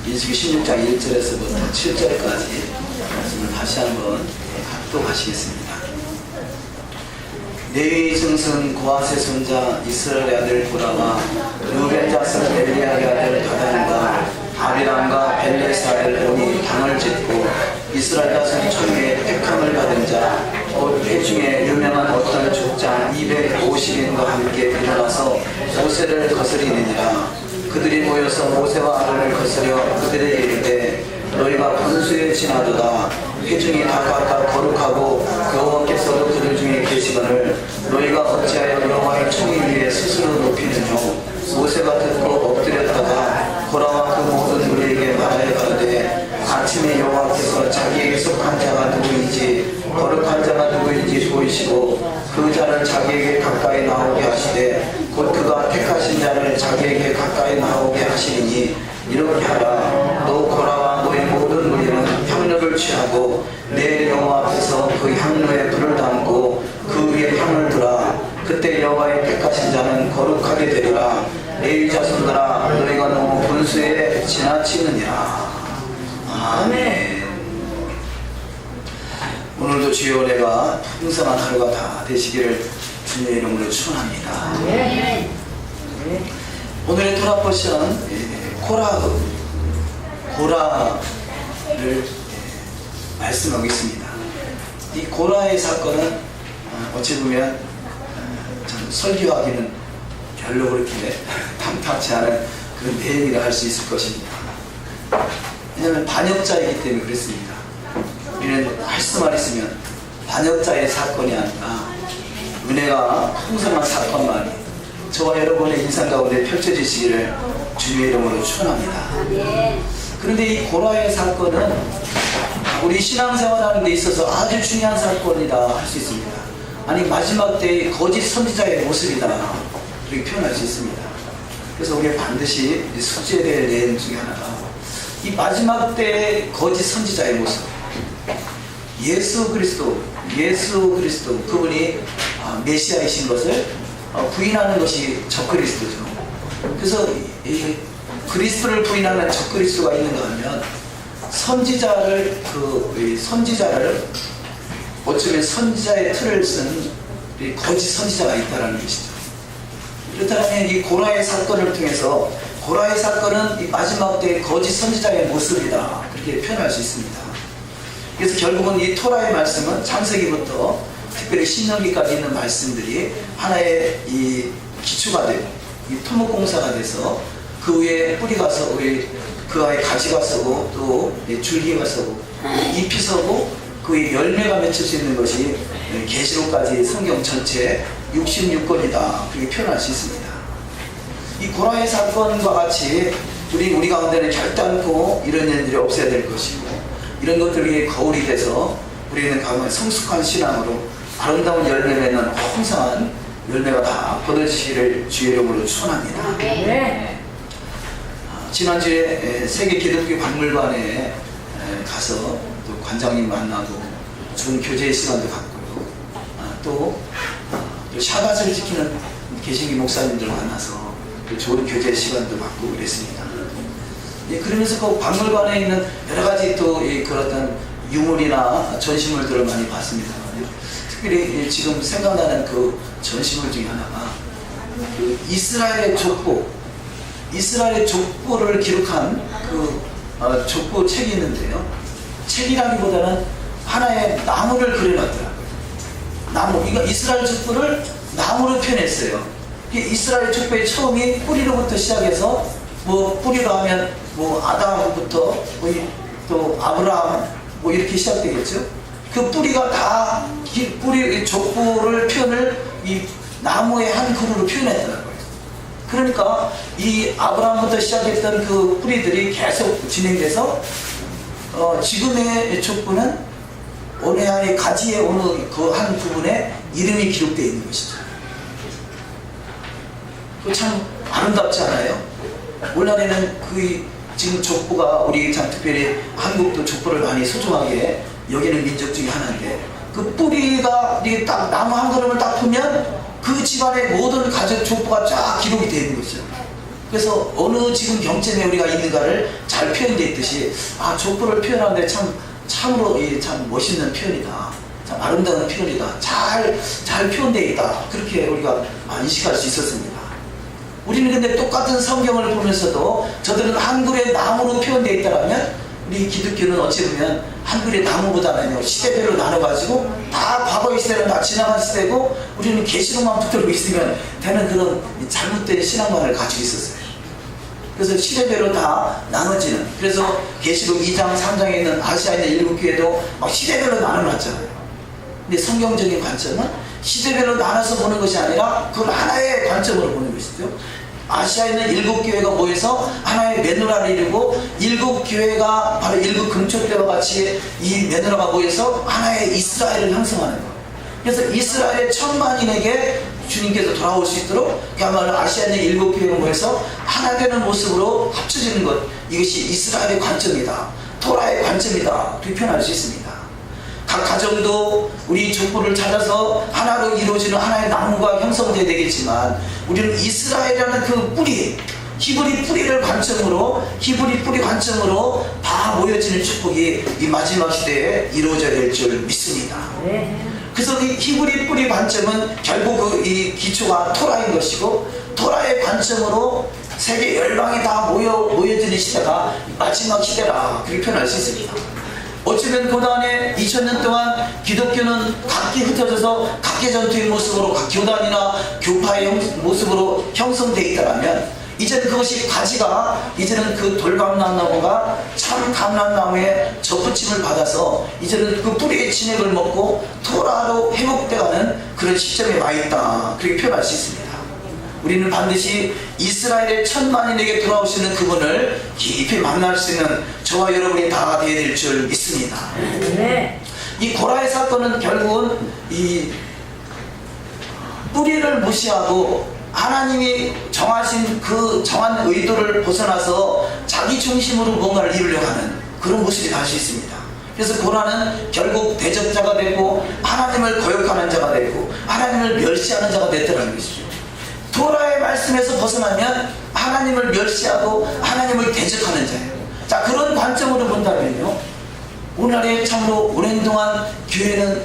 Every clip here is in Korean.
민수기 16장 1절에서부터 7절까지 말씀을 다시 한번 합독하시겠습니다. 레위 증손 고아세 손자 이스라엘의 아들 고라와 루벤 자손 엘리야의 아들 다단과 아비람과 벨레사를 오니 당을 짓고 이스라엘 자손 중에 택함을 받은 자 회중에 유명한 어떤 족장 250인과 함께 일어나서 모세를 거스리느니라. 그들이 모여서 모세와 아론을 거스려 그들에게 이르되 너희가 분수에 지나도다. 회중이 다 각각 거룩하고 여호와께서도 그들 중에 계시거늘 너희가 어찌하여 여호와의 총이 위에 스스로 높이느뇨. 모세가 듣고 엎드렸다가 고라와 그 모든 무리에게 말하여 가로되 아침에 여호와께서 자기에게 속한 자가 누구인지 거룩한 자가 누구인지 보이시고 그 자를 자기에게 가까이 나오게 하시되 곧 그가 택하신 자를 자기에게 가까이 나오게 하시리니 이렇게 하라. 너 고라와 너의 모든 무리는 향료를 취하고 내 여호와 앞에서 그 향료에 불을 담고 그 위에 향을 두라. 그때 여호와의 택하신 자는 거룩하게 되리라. 레위 자손들아 너희가 너무 분수에 지나치느니라. 아멘. 오늘도 주여 은혜가 풍성한 하루가 다 되시기를 주님의 이름으로 축원합니다. 오늘의 토라 포션 고라를 말씀하고 있습니다. 이 고라의 사건은 어찌 보면 설교하기는 별로 그렇게 탐탁치 않은 그런 내용이라 할 수 있을 것입니다. 왜냐하면 반역자이기 때문에 그렇습니다. 우리는 할 수만 있으면 반역자의 사건이 아니라 은혜가 풍성한 사건만이 저와 여러분의 인생 가운데 펼쳐지시기를 주님의 이름으로 축원합니다. 그런데 이 고라의 사건은 우리 신앙생활하는 데 있어서 아주 중요한 사건이다 할 수 있습니다. 아니 마지막 때의 거짓 선지자의 모습이다 이렇게 표현할 수 있습니다. 그래서 우리가 반드시 숙지해야 될 내용 중에 하나가 이 마지막 때의 거짓 선지자의 모습, 예수 그리스도 그분이 메시아이신 것을 부인하는 것이 적그리스도죠. 그래서 이 그리스도를 부인하는 적그리스도가 있는가 하면 선지자를 어쩌면 선지자의 틀을 쓴 거짓 선지자가 있다는 것이죠. 그렇다면 이 고라의 사건을 통해서 고라의 사건은 이 마지막 때의 거짓 선지자의 모습이다 그렇게 표현할 수 있습니다. 그래서 결국은 이 토라의 말씀은 창세기부터 특별히 신명기까지 있는 말씀들이 하나의 이 기초가 되고 이 토목공사가 돼서 그 위에 뿌리가 서고 그 아에 가지가 서고 또 줄기가 서고 잎이 서고 그 위에 열매가 맺힐 수 있는 것이 계시록까지 성경 전체 66권이다 그렇게 표현할 수 있습니다. 이 고라의 사건과 같이 우리 가운데는 결단코 이런 일들이 없어야 될 것이고 이런 것들이 거울이 돼서 우리는 가운데 성숙한 신앙으로 아름다운 열매 맺는 풍성한 열매가 다 거둬지기를 주의 이름으로 축원합니다. 지난주에 세계 기독교 박물관에 가서 또 관장님 만나고 좋은 교제의 시간도 갖고요. 또 샤밧을 지키는 개신교 목사님들 만나서 좋은 교제의 시간도 갖고 그랬습니다. 그러면서 그 박물관에 있는 여러 가지 또 그런 유물이나 전시물들을 많이 봤습니다. 특별히 지금 생각나는 그 전시물 중에 하나가 그 이스라엘의 족보를 기록한 그 족보 책이 있는데요. 책이라기보다는 하나의 나무를 그려놨더라고요. 나무, 이거 이스라엘 족보를 나무로 표현했어요. 이스라엘 족보의 처음이 뿌리로부터 시작해서 뿌리로 하면 아담부터 또 아브라함 이렇게 시작되겠죠. 그 뿌리가 다 뿌리 족보를 표현을 이 나무의 한 그루로 표현했더라고요. 그러니까 이 아브라함부터 시작했던 그 뿌리들이 계속 진행돼서 지금의 족보는 어느 한 가지의 어느 그 한 부분에 이름이 기록되어 있는 것이죠. 그 참 아름답지 않아요? 오늘날에는 그 지금 족보가 우리 참 특별히 한국도 족보를 많이 소중하게 여기는 민족 중에 하나인데 그 뿌리가 이게 딱 나무 한 걸음을 딱 보면 그 집안의 모든 가족 족보가 쫙 기록이 되어 있는 것이죠. 그래서 어느 지금 경점에 우리가 있는가를 잘 표현되어 있듯이 족보를 표현하는데 참으로 참 멋있는 표현이다, 참 아름다운 표현이다, 잘 표현되어 있다, 그렇게 우리가 인식할 수 있었습니다. 우리는 근데 똑같은 성경을 보면서도 저들은 한글의 나무로 표현되어 있다면 우리 기독교는 어찌 보면 한글의 나무보다는요 시대별로 나눠가지고 다 과거의 시대는 다 지나간 시대고 우리는 계시록만 붙들고 있으면 되는 그런 잘못된 신앙관을 가지고 있었어요. 그래서 시대별로 다 나눠지는, 그래서 계시록 2장 3장에 있는 아시아에 있는 7교회도 막 시대별로 나눠놨잖아요. 근데 성경적인 관점은 시대별로 나눠서 보는 것이 아니라 그걸 하나의 관점으로 보는 것이죠. 아시아에 있는 7교회가 모여서 하나의 메노라를 이루고 7교회가 바로 7금초대와 같이 이 메노라가 모여서 하나의 이스라엘을 형성하는 거예요. 그래서 이스라엘의 천만인에게 주님께서 돌아올 수 있도록 그야말로 아시아에 있는 7교회가 모여서 하나 되는 모습으로 합쳐지는 것, 이것이 이스라엘의 관점이다, 토라의 관점이다, 그렇게 표현할 수 있습니다. 각 가정도 우리 족보를 찾아서 하나로 이루어지는 하나의 나무가 형성되어야 되겠지만 우리는 이스라엘이라는 그 뿌리, 히브리 뿌리를 관점으로, 히브리 뿌리 관점으로 다 모여지는 축복이 이 마지막 시대에 이루어져야 될 줄 믿습니다. 그래서 이 히브리 뿌리 관점은 결국 이 기초가 토라인 것이고, 토라의 관점으로 세계 열방이 다 모여지는 시대가 마지막 시대라, 그렇게 표현할 수 있습니다. 어쩌면 그동안에 2000년 동안 기독교는 각기 흩어져서 각계 전투의 모습으로 각 교단이나 교파의 모습으로 형성되어 있다면 이제는 그것이 가지가 이제는 그 돌감람나무가 참 감람나무의 접붙임을 받아서 이제는 그 뿌리의 진액을 먹고 토라로 회복되어가는 그런 시점에 와 있다, 그렇게 표현할 수 있습니다. 우리는 반드시 이스라엘의 천만인에게 돌아오시는 그분을 깊이 만날 수 있는 저와 여러분이 다 되어야 될 줄 믿습니다. 이 고라의 사건은 결국은 이 뿌리를 무시하고 하나님이 정하신 그 정한 의도를 벗어나서 자기 중심으로 뭔가를 이루려고 하는 그런 모습이 날 수 있습니다. 그래서 고라는 결국 대적자가 되고 하나님을 거역하는 자가 되고 하나님을 멸시하는 자가 됐다는 것이죠. 토라의 말씀에서 벗어나면 하나님을 멸시하고 하나님을 대적하는 자예요. 자, 그런 관점으로 본다면요, 오늘날에 참으로 오랜 동안 교회는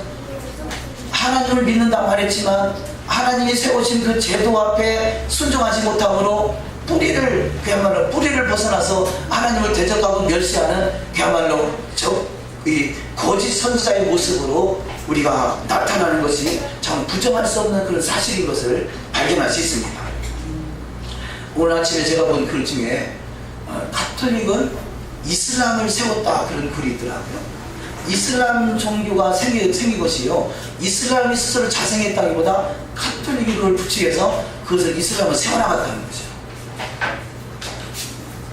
하나님을 믿는다 말했지만 하나님이 세우신 그 제도 앞에 순종하지 못함으로 그야말로 뿌리를 벗어나서 하나님을 대적하고 멸시하는 그야말로 이 거짓 선지자의 모습으로 우리가 나타나는 것이 참 부정할 수 없는 그런 사실인 것을 발견할 수 있습니다. 오늘 아침에 제가 본 글 중에 가톨릭은 이슬람을 세웠다, 그런 글이 있더라고요. 이슬람 종교가 생긴 것이요, 이슬람이 스스로 자생했다기보다 가톨릭이 그걸 부추겨서 그것을 이슬람을 세워나갔다는 거죠.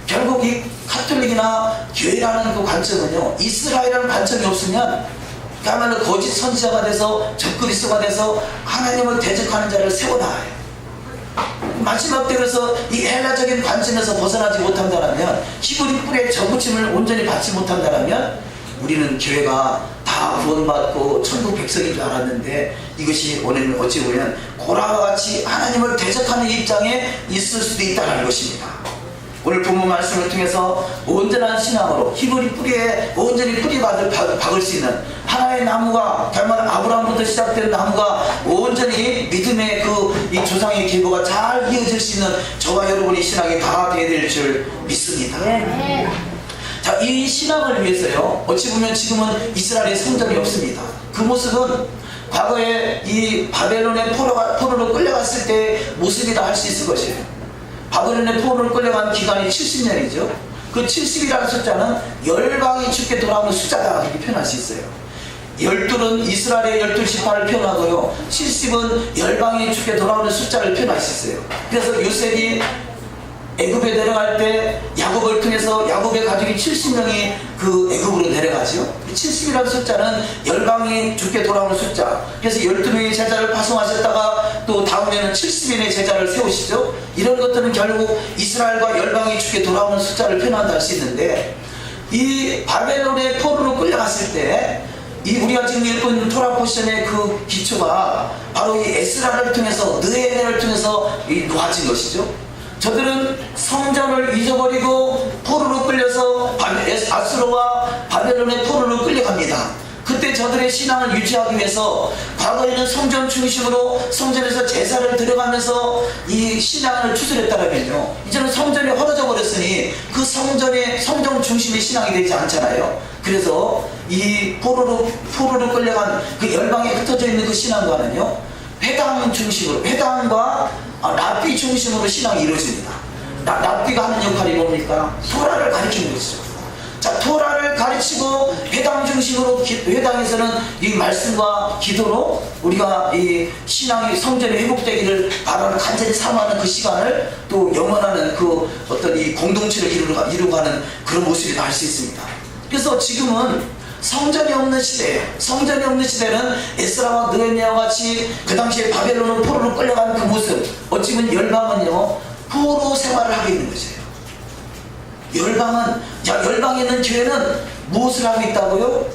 결국 이 가톨릭이나 교회라는 그 관점은요, 이스라엘이라는 관점이 없으면 그야말로 거짓 선지자가 돼서 적그리스도가 돼서 하나님을 대적하는 자를 세워나가요. 마지막 때로서 이 헬라적인 관점에서 벗어나지 못한다면, 히브리 뿌리의 접붙임을 온전히 받지 못한다면 우리는 교회가 다 구원받고 천국 백성인 줄 알았는데 이것이 오늘 어찌 보면 고라와 같이 하나님을 대적하는 입장에 있을 수도 있다는 것입니다. 오늘 본문 말씀을 통해서 온전한 신앙으로 히브리 뿌리에 온전히 뿌리 박을 수 있는 하나의 나무가, 정말 아브라함부터 시작된 나무가 온전히 믿음의 이 조상의 기고가 잘 이어질 수 있는 저와 여러분의 신앙이 다 되어야 될 줄 믿습니다. 자, 이 신앙을 위해서요, 어찌 보면 지금은 이스라엘의 성전이 없습니다. 그 모습은 과거에 이 바벨론의 포로로 끌려갔을 때의 모습이라 할 수 있을 것이에요. 바벨론의 포로로 끌려간 기간이 70년이죠. 그 70이라는 숫자는 열방이 주께 돌아오는 숫자다, 이렇게 표현할 수 있어요. 12는 이스라엘의 12지파를 표현하고요, 70은 열방이 주께 돌아오는 숫자를 표현할 수 있어요. 그래서 요셉이 애굽에 내려갈 때 야곱을 통해서 야곱의 가족이 70명이 그 애굽으로 내려가죠. 70이라는 숫자는 열방이 주께 돌아오는 숫자. 그래서 12명의 제자를 파송하셨다가 또 다음에는 70인의 제자를 세우시죠. 이런 것들은 결국 이스라엘과 열방이 주께 돌아오는 숫자를 표현한다 할 수 있는데, 이 바벨론의 포로로 끌려갔을 때 이 우리가 지금 읽고 있는 토라 포션의 그 기초가 바로 이 에스라를 통해서, 느헤미야를 통해서 놓아진 것이죠. 저들은 성전을 잊어버리고 포로로 끌려서 아수르와 바벨론의 포로로 끌려갑니다. 그때 저들의 신앙을 유지하기 위해서 과거에는 성전 중심으로 성전에서 제사를 드려가면서 이 신앙을 추스렸다면요, 이제는 성전이 헐어져 버렸으니 그 성전 중심의 신앙이 되지 않잖아요. 그래서 이 포로로 끌려간 그 열방에 흩어져 있는 그 신앙과는요, 회당 중심으로, 회당과 랍비 중심으로 신앙이 이루어집니다. 랍비가 하는 역할이 뭡니까? 토라를 가리키는 것이죠. 자, 토라를 가르치고 회당 중심으로, 회당에서는 이 말씀과 기도로 우리가 이 신앙이 성전이 회복되기를 바라는 간절히 사모하는 그 시간을 또 영원하는 그 어떤 이 공동체를 이루고 가는 그런 모습이 알 수 있습니다. 그래서 지금은 성전이 없는 시대예요. 성전이 없는 시대는 에스라와 느헤미야와 같이 그 당시에 바벨론으로 포로로 끌려가는 그 모습, 어찌 보면 열방은요, 포로 생활을 하고 있는 것이에요. 열방에 있는 교회는 무엇을 하고 있다고요?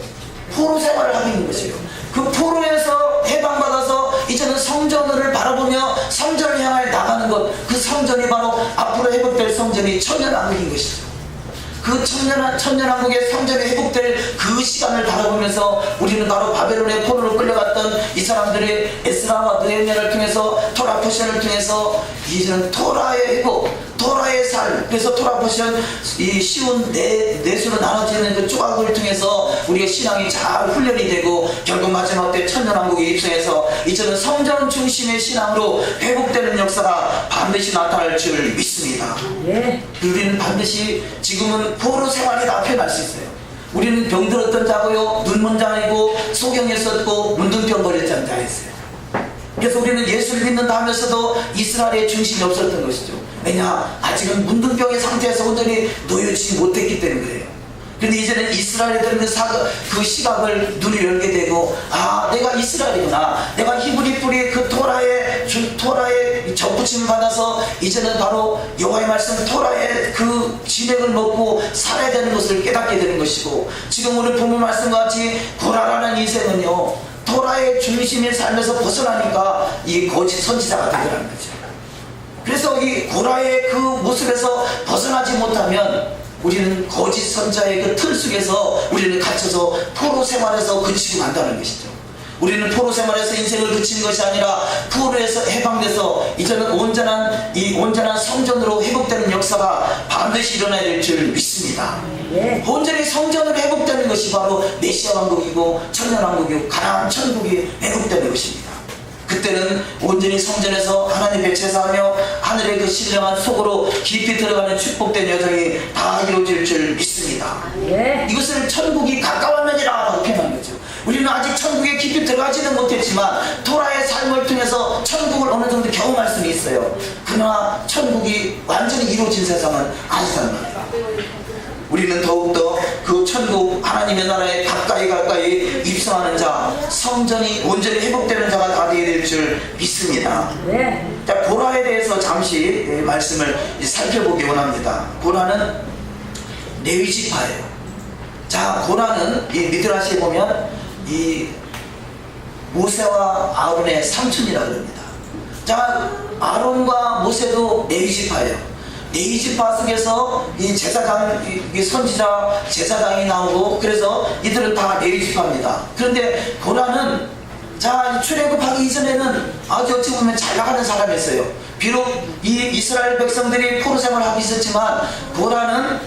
포로 생활을 하고 있는 것이에요. 그 포로에서 해방받아서 이제는 성전을 바라보며 성전을 향해 나가는 것, 그 성전이 바로 앞으로 회복될 성전이 천년왕국인 것이죠. 그 천년왕국의 성전이 회복될 그 시간을 바라보면서 우리는 바로 바벨론의 포로로 끌려갔던 이 사람들의 에스라와 느헤미야를 통해서, 토라 포션을 통해서 이제는 토라의 회복, 토라의 삶, 그래서 토라 포션, 이 쉬운 내수로 나눠지는 그 조각을 통해서 우리의 신앙이 잘 훈련이 되고 결국 마지막 때 천년왕국에 입성해서 이제는 성전 중심의 신앙으로 회복되는 역사가 반드시 나타날 줄 믿습니다. 예. 우리는 반드시 지금은 포로 생활이다 표현할 수 있어요. 우리는 병들었던 자고요, 눈먼 자이고 소경했었고 문둥병 걸렸던 자였어요. 그래서 우리는 예수를 믿는다 하면서도 이스라엘의 중심이 없었던 것이죠. 왜냐? 아직은 문둥병의 상태에서 온전히 놓여지지 못했기 때문에 그래요. 근데 이제는 이스라엘에 들은 그 시각을 눈을 열게 되고, 아, 내가 이스라엘이구나, 내가 히브리 뿌리 그 토라의 접붙임을 받아서 이제는 바로 여호와의 말씀 토라의 그 진액을 먹고 살아야 되는 것을 깨닫게 되는 것이고, 지금 우리 본문 말씀과 같이 고라라는 인생은요, 토라의 중심의 삶에서 벗어나니까 이 거짓 선지자가 되더라는 거죠. 그래서 이 고라의 그 모습에서 벗어나지 못하면 우리는 거짓 선자의 그 틀 속에서 우리는 갇혀서 포로 생활에서 그치고 간다는 것이죠. 우리는 포로 생활에서 인생을 그치는 것이 아니라 포로에서 해방돼서 이제는 온전한 성전으로 회복되는 역사가 반드시 일어나야 될 줄 믿습니다. 예. 온전히 성전으로 회복되는 것이 바로 메시아 왕국이고 천년왕국이고 가나안 천국이 회복되는 것입니다. 그때는 온전히 성전에서 하나님께 제사하며 하늘의 그 신령한 속으로 깊이 들어가는 축복된 여정이 다 이루어질 줄 믿습니다. 예. 이것을 천국이 가까웠느니라 라고 표현한 거죠. 우리는 아직 천국에 깊이 들어가지는 못했지만 토라의 삶을 통해서 천국을 어느 정도 경험할 수는 있어요. 그러나 천국이 완전히 이루어진 세상은 아니라는 겁니다. 우리는 더욱더 그 천국 하나님의 나라에 가까이 입성하는 자, 성전이 온전히 회복되는 자가 다 되어야 될 줄 믿습니다. 네. 자, 고라에 대해서 잠시 말씀을 살펴보기 원합니다. 고라는 레위 지파예요. 자, 고라는 이 미드라시에 보면 이 모세와 아론의 삼촌이라 그럽니다. 자, 아론과 모세도 레위 지파예요. 레위 지파 속에서 이 제사장, 이 선지자, 제사장이 나오고, 그래서 이들은 다 레위 지파입니다. 그런데 고라는, 자, 출애굽하기 이전에는 아주 어찌 보면 잘 나가는 사람이었어요. 비록 이 이스라엘 백성들이 포로 생활을 하고 있었지만 고라는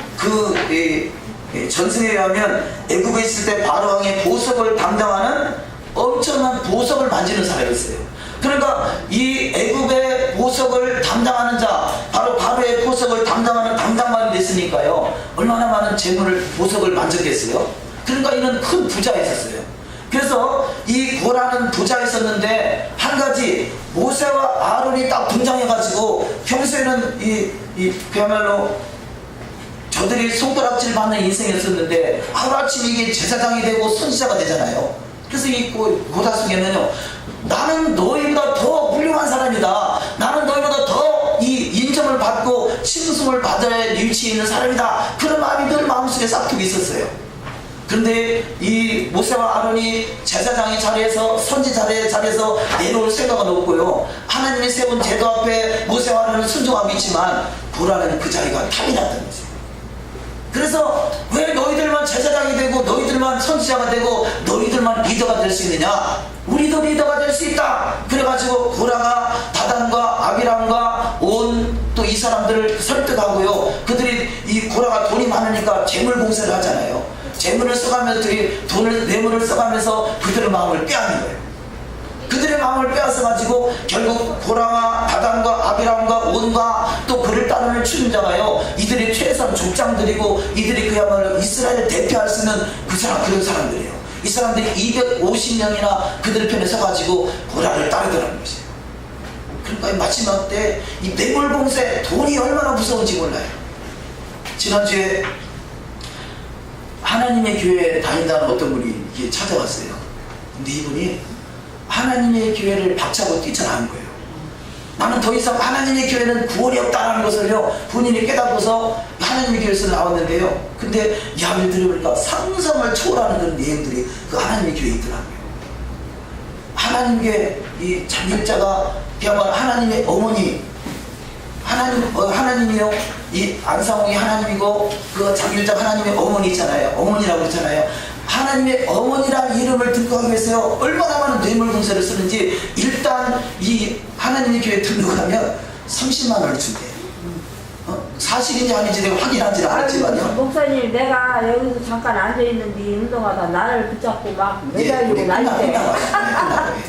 전승에 의하면 애굽에 있을 때 바로 왕의 보석을 담당하는 엄청난 보석을 만지는 사람이었어요. 그러니까 이 애굽의 보석을 담당하는 자, 바로 바로의 보석을 담당하는 담당관이 됐으니까요, 얼마나 많은 재물을, 보석을 만졌겠어요. 그러니까 이는 큰 부자였었어요. 그래서 이 고라는 부자였었는데 한 가지, 모세와 아론이 딱 등장해가지고 평소에는 그야말로 저들이 손가락질 받는 인생이었었는데 하루아침 이게 제사장이 되고 선지자가 되잖아요. 그래서 이 고다 속에는요, 나는 너희보다 더 훌륭한 사람이다, 나는 너희보다 더 이 인정을 받고 칭송을 받아야 할 위치에 있는 사람이다, 그런 마음이 늘 마음속에 싹두고 있었어요. 그런데 이 모세와 아론이 제사장의 자리에서 선지자의 자리에서 내려올 생각은 없고요. 하나님이 세운 제도 앞에 모세와 아론은 순종하고 있지만 고라는 그 자리가 탐이 났던 거죠. 그래서 왜 너희들만 제사장이 되고 너희들만 선지자가 되고 너희들만 리더가 될 수 있느냐? 우리도 리더가 될 수 있다. 그래가지고 고라가 다단과 아비람과 온 또 이 사람들을 설득하고요. 그들이 이 고라가 돈이 많으니까 재물 봉쇄를 하잖아요. 재물을 써가면서 뇌물을 써가면서 그들의 마음을 빼앗는 거예요. 그들의 마음을 빼앗아 가지고 결국 고라와 다단과 아비람과 온과 또 그를 따르는 추종자가요, 이들이 최선 족장들이고 이들이 그야말로 이스라엘을 대표할 수 있는 그런 사람들이에요. 이 사람들이 250명이나 그들 편에 서가지고 고라를 따르더라는 것이에요. 그러니까 마지막 때 이 뇌물봉쇄, 돈이 얼마나 무서운지 몰라요. 지난주에 하나님의 교회에 다닌다는 어떤 분이 이렇게 찾아왔어요. 근데 이분이 하나님의 교회를 박차고 뛰쳐나온 거예요. 나는 더 이상 하나님의 교회는 구원이 없다는 것을요 본인이 깨닫고서 하나님의 교회에서 나왔는데요. 근데 이야기를 들어보니까 상상을 초월하는 그런 내용들이 그 하나님의 교회에 있더라고요. 하나님께 이 장일자가 그야말로 하나님의 어머니, 하나님이요, 이 안상홍이 하나님이고 그 장일자가 하나님의 어머니 있잖아요. 어머니라고 그러잖아요. 하나님의 어머니라는 이름을 등극하기 위해서 얼마나 많은 뇌물공세를 쓰는지 일단 이 하나님의 교회에 등록하면 30만 원을 준대요. 사실인지 아닌지 내가 확인하지는 않았지만요. 목사님, 내가 여기서 잠깐 앉아있는데 운동하다 나를 붙잡고 막 매달리고 난리대.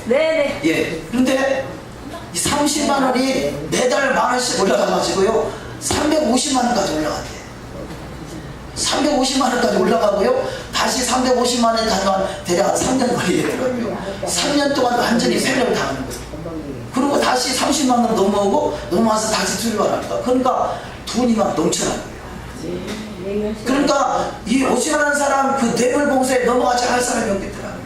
네네. 예. 그런데 이 30만 원이 매달 만 원씩 올라가가지고요 350만 원까지 올라갔대요. 350만 원까지 올라가고요 다시 350만 원이 가져간 대략 한 3년 걸리겠더라고요. 3년 동안 완전히 세력을 당하는 거예요. 그리고 다시 30만 원 넘어오고 넘어와서 다시 출발합니다. 그러니까 돈이 막 넘쳐나는 거예요. 그러니까 이 오시라는 사람 그 뇌물봉쇄에 넘어가지 않을 사람이 없겠더라고요.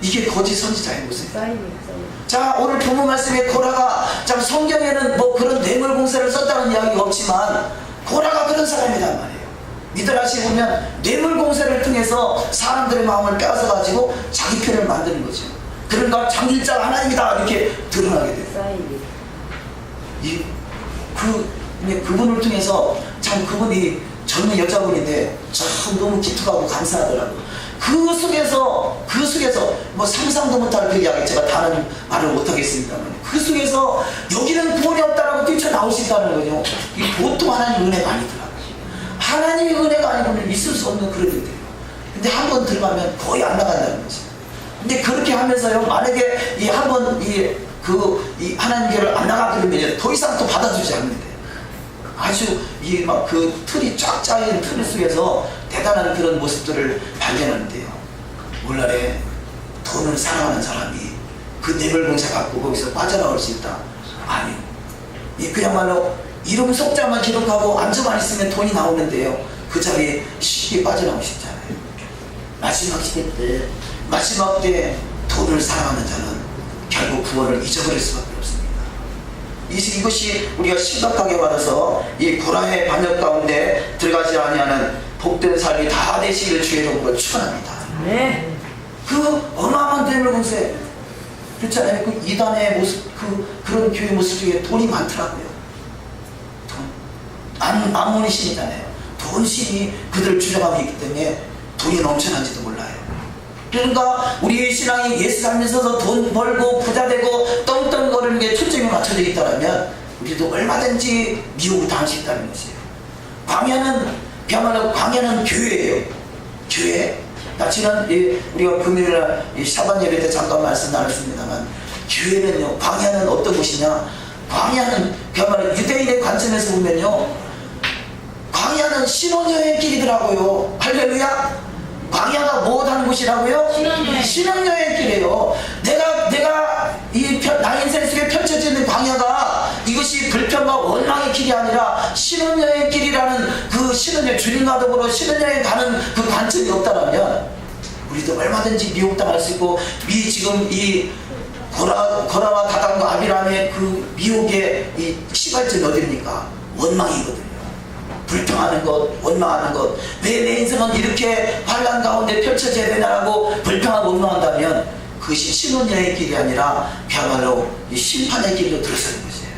이게 거짓 선지자의 모습이에요. 자, 오늘 본문 말씀에 고라가 참 성경에는 뭐 그런 뇌물공세를 썼다는 이야기가 없지만 고라가 그런 사람이란 말이에요. 미드라시에 보면 뇌물공세를 통해서 사람들의 마음을 빼앗아 가지고 자기 편을 만드는 거죠. 그러니까 장일자가 하나님이다 이렇게 드러나게 돼요. 그분을 통해서 참 그분이 젊은 여자분인데 참 너무 기특하고 감사하더라고요. 그 속에서 뭐 상상도 못할 그 이야기 제가 다른 말을 못하겠습니다만 그 속에서 여기는 구원이 없다라고 뛰쳐나올 수 있다는 거죠. 이 보통 하나님 은혜가 아니더라고요. 하나님의 은혜가 아니고는 있을 수 없는 그런 일들이에요. 근데 한 번 들어가면 거의 안 나간다는 거죠. 근데 그렇게 하면서요 만약에 이 한 번 이 하나님 교회를 안 나가게 되면 더 이상 또 받아주지 않는데 아주 이 막 그 틀이 쫙 짜인 틀 속에서 대단한 그런 모습들을 발견하는데요. 오늘날에 돈을 사랑하는 사람이 그 뇌물공세 갖고 거기서 빠져나올 수 있다? 아니요. 이 그야말로 이름 속자만 기록하고 앉아만 있으면 돈이 나오는데요. 그 자리에 쉽게 빠져나오고 싶잖아요. 마지막 때 돈을 사랑하는 자는 결국 구원을 잊어버릴 수밖에 없습니다. 이것이 우리가 심각하게 받아서 이 고라의 반역 가운데 들어가지 아니하는 복된 삶이 다 되시기를 주의 이름으로 축원합니다. 네. 그 어마어마한 뇌물공세 그렇잖아요. 그 이단의 모습, 그런 교회 모습 중에 돈이 많더라고요. 암몬의 신이잖아요. 돈 신이 그들을 주장하고 있기 때문에 돈이 넘쳐난지도 몰라요. 그러니까 우리의 신앙이 예수 살면서 돈 벌고 부자 되고 떵떵거리는 게 초점이 맞춰져 있다면 우리도 얼마든지 미혹을 당할 수 있다는 것이에요. 광야는 교회예요. 교회. 지난 우리가 금요일날 사반 예배 때 잠깐 말씀 나눴습니다만 교회는요, 광야는 어떤 곳이냐? 광야는 그야말로 유대인의 관점에서 보면요, 광야는 신혼여행길이더라고요. 할렐루야. 광야가 뭐하는 곳이라고요? 신혼여행길이에요. 내가 나의 인생 속에 펼쳐지는 광야가 이것이 불평과 원망의 길이 아니라 신혼여행길이라는 그 신혼여행 주님과 더불어 신혼여행 가는 그 관점이 없다면 우리도 얼마든지 미혹당할 수 있고 지금 이 고라와 다단과 아비람의 그 미혹의 이 시발점이 어디입니까? 원망이거든요. 불평하는 것, 원망하는 것, 왜 내 인생은 이렇게 환난 가운데 펼쳐져야 되냐라고 불평하고 원망한다면 그것이 신혼여행의 길이 아니라 그야말로 이 심판의 길로 들어서는 것이에요.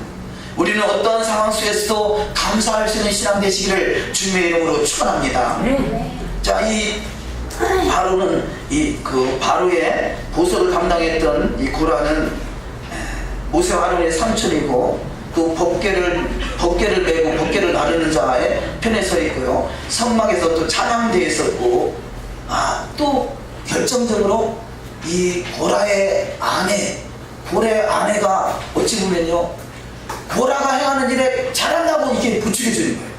우리는 어떠한 상황 속에서도 감사할 수 있는 신앙 되시기를 주님의 이름으로 축원합니다. 자, 이 바로는 바로의 보석을 감당했던 이 고라는 모세와 아론의 삼촌이고, 또 법궤를 메고 법궤를 나르는 자의 편에 서 있고요. 성막에서 또 찬양대에 있었고, 또 결정적으로 이 고라의 아내가 어찌 보면요, 고라가 행하는 일에 잘한다고 이게 부추겨지는 거예요.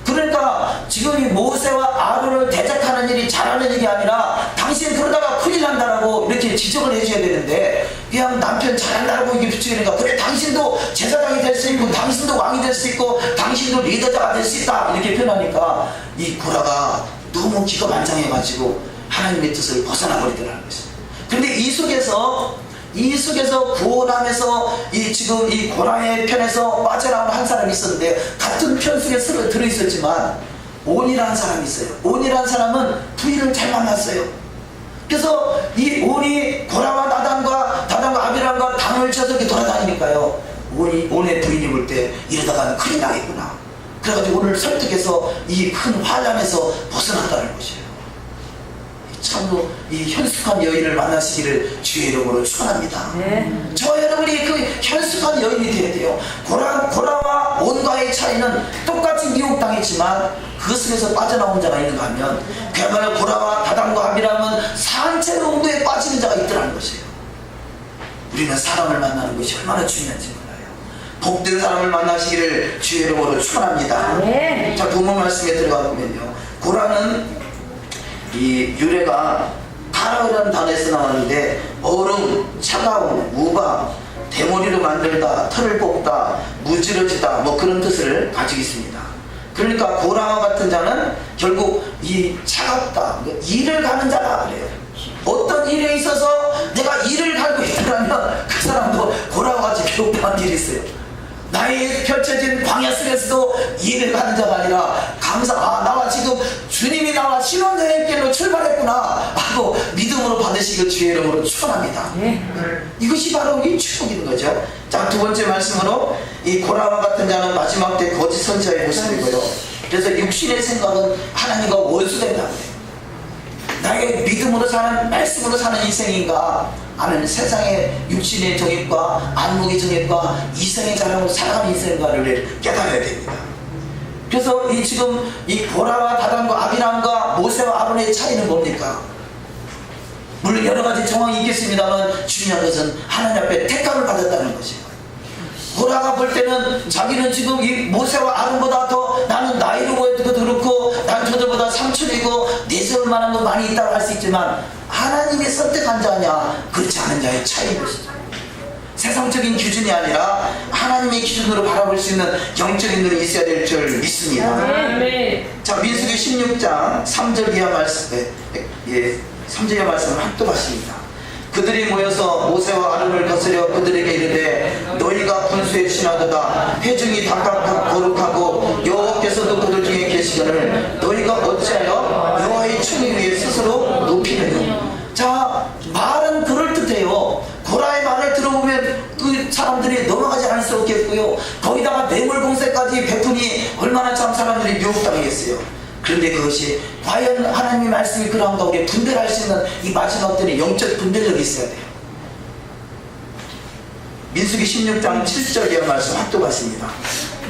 그러니까 지금 이 모세와 아론을 대적하는 일이 잘하는 일이 아니라 당신 그러다가 큰일 난다라고 이렇게 지적을 해줘야 되는데, 그냥 남편 잘한다라고 이게 부추기니까, 그래 당신도 제사장이 될 수 있고 당신도 왕이 될 수 있고 당신도 리더자가 될 수 있다 이렇게 표현하니까 이 고라가 너무 기가 만장해가지고 하나님의 뜻을 벗어나버리더라는 것이죠. 그런데 이 속에서 구원하면서 지금 이 고라의 편에서 빠져나온 한 사람이 있었는데, 같은 편 속에 들어있었지만 온이라는 사람이 있어요. 온이라는 사람은 부인을 잘 만났어요. 그래서 이 온이 고라와 다단과 아비람과 당을 쳐서 이렇게 돌아다니니까요, 온의 부인이 볼 때 이러다가는 큰일 나겠구나. 그래가지고 오늘 설득해서 이 큰 환란에서 벗어났다는 것이에요. 참으로 이 현숙한 여인을 만나시기를 주의 이름으로 축원합니다. 저 여러분이 그 현숙한 여인이 되어야 돼요. 고라와 온과의 차이는 똑같이 미혹당했지만 그 속에서 빠져나온 자가 있는가 하면, 그야말로 고라와 다단과 아비람은 산채로 홍도에 빠지는 자가 있더라는 것이에요. 우리는 사람을 만나는 것이 얼마나 중요한지 몰라요. 복된 사람을 만나시기를 주의 이름으로 축원합니다. 자, 본문 말씀에 들어가 보면요, 고라는 이 유래가 타라라는 단어에서 나왔는데, 얼음, 차가움, 우박, 대머리로 만들다, 털을 뽑다, 무지러지다, 뭐 그런 뜻을 가지고 있습니다. 그러니까 고라와 같은 자는 결국 이 차갑다, 일을 가는 자라 그래요. 어떤 일에 있어서 내가 일을 갈고 있다면 그 사람도 고라와 같이 비옥당한 일이 있어요. 나의 펼쳐진 광야 속에서도 일을 가는 자가 아니라 나와 지금 주님이 나와 신혼여행길로 출발했구나 하고 믿음으로 받으시길 주의 이름으로 축원합니다. 이것이 바로 이 축복인 거죠. 자, 두 번째 말씀으로 이 고라와 같은 자는 마지막 때 거짓 선지자의 모습이고요. 그래서 육신의 생각은 하나님과 원수된다. 나의 믿음으로 사는, 말씀으로 사는 인생인가, 아니면 세상의 육신의 정욕과 안목의 정욕과 이성의 자랑으로 살아가는 인생인가를 깨달아야 됩니다. 그래서 지금 이 고라와 다단과 아비람과 모세와 아론의 차이는 뭡니까? 물론 여러 가지 정황이 있겠습니다만 중요한 것은 하나님 앞에 택함을 받았다는 것이에요. 고라가 볼 때는 자기는 지금 이 모세와 아론보다 더 나는 나이로 보여도 그렇고 난 저들보다 삼촌이고 내세울 만한 건 많이 있다고 할 수 있지만, 하나님이 선택한 자냐 그렇지 않은 자의 차이인 것이죠. 세상적인 기준이 아니라 하나님의 기준으로 바라볼 수 있는 영적인 눈이 있어야 될 줄 믿습니다. 자, 민수기 16장 3절 이하 말씀, 3절 이하 말씀을 합독하십니다. 그들이 모여서 모세와 아론을 거스려 그들에게 이르되, 너희가 분수에 지나도다 회중이 각각 거룩하고 여호와께서도 그들 중에 계시거늘 너희가 어찌하여 여호와의 충을 위해 스스로 높이느냐. 자, 말은 그럴듯해요. 고라의 말을 들어보면 그 사람들이 넘어가지 않을 수 없겠고요, 거기다가 뇌물 공세까지 베푸니 얼마나 참 사람들이 미혹당하겠어요. 그런데 그것이 과연 하나님의 말씀이 그러한가, 우리 분별할 수 있는 이 마지막 때는 영적 분별력이 있어야 돼요. 민수기 16장 7절 이하 말씀 합독하십니다.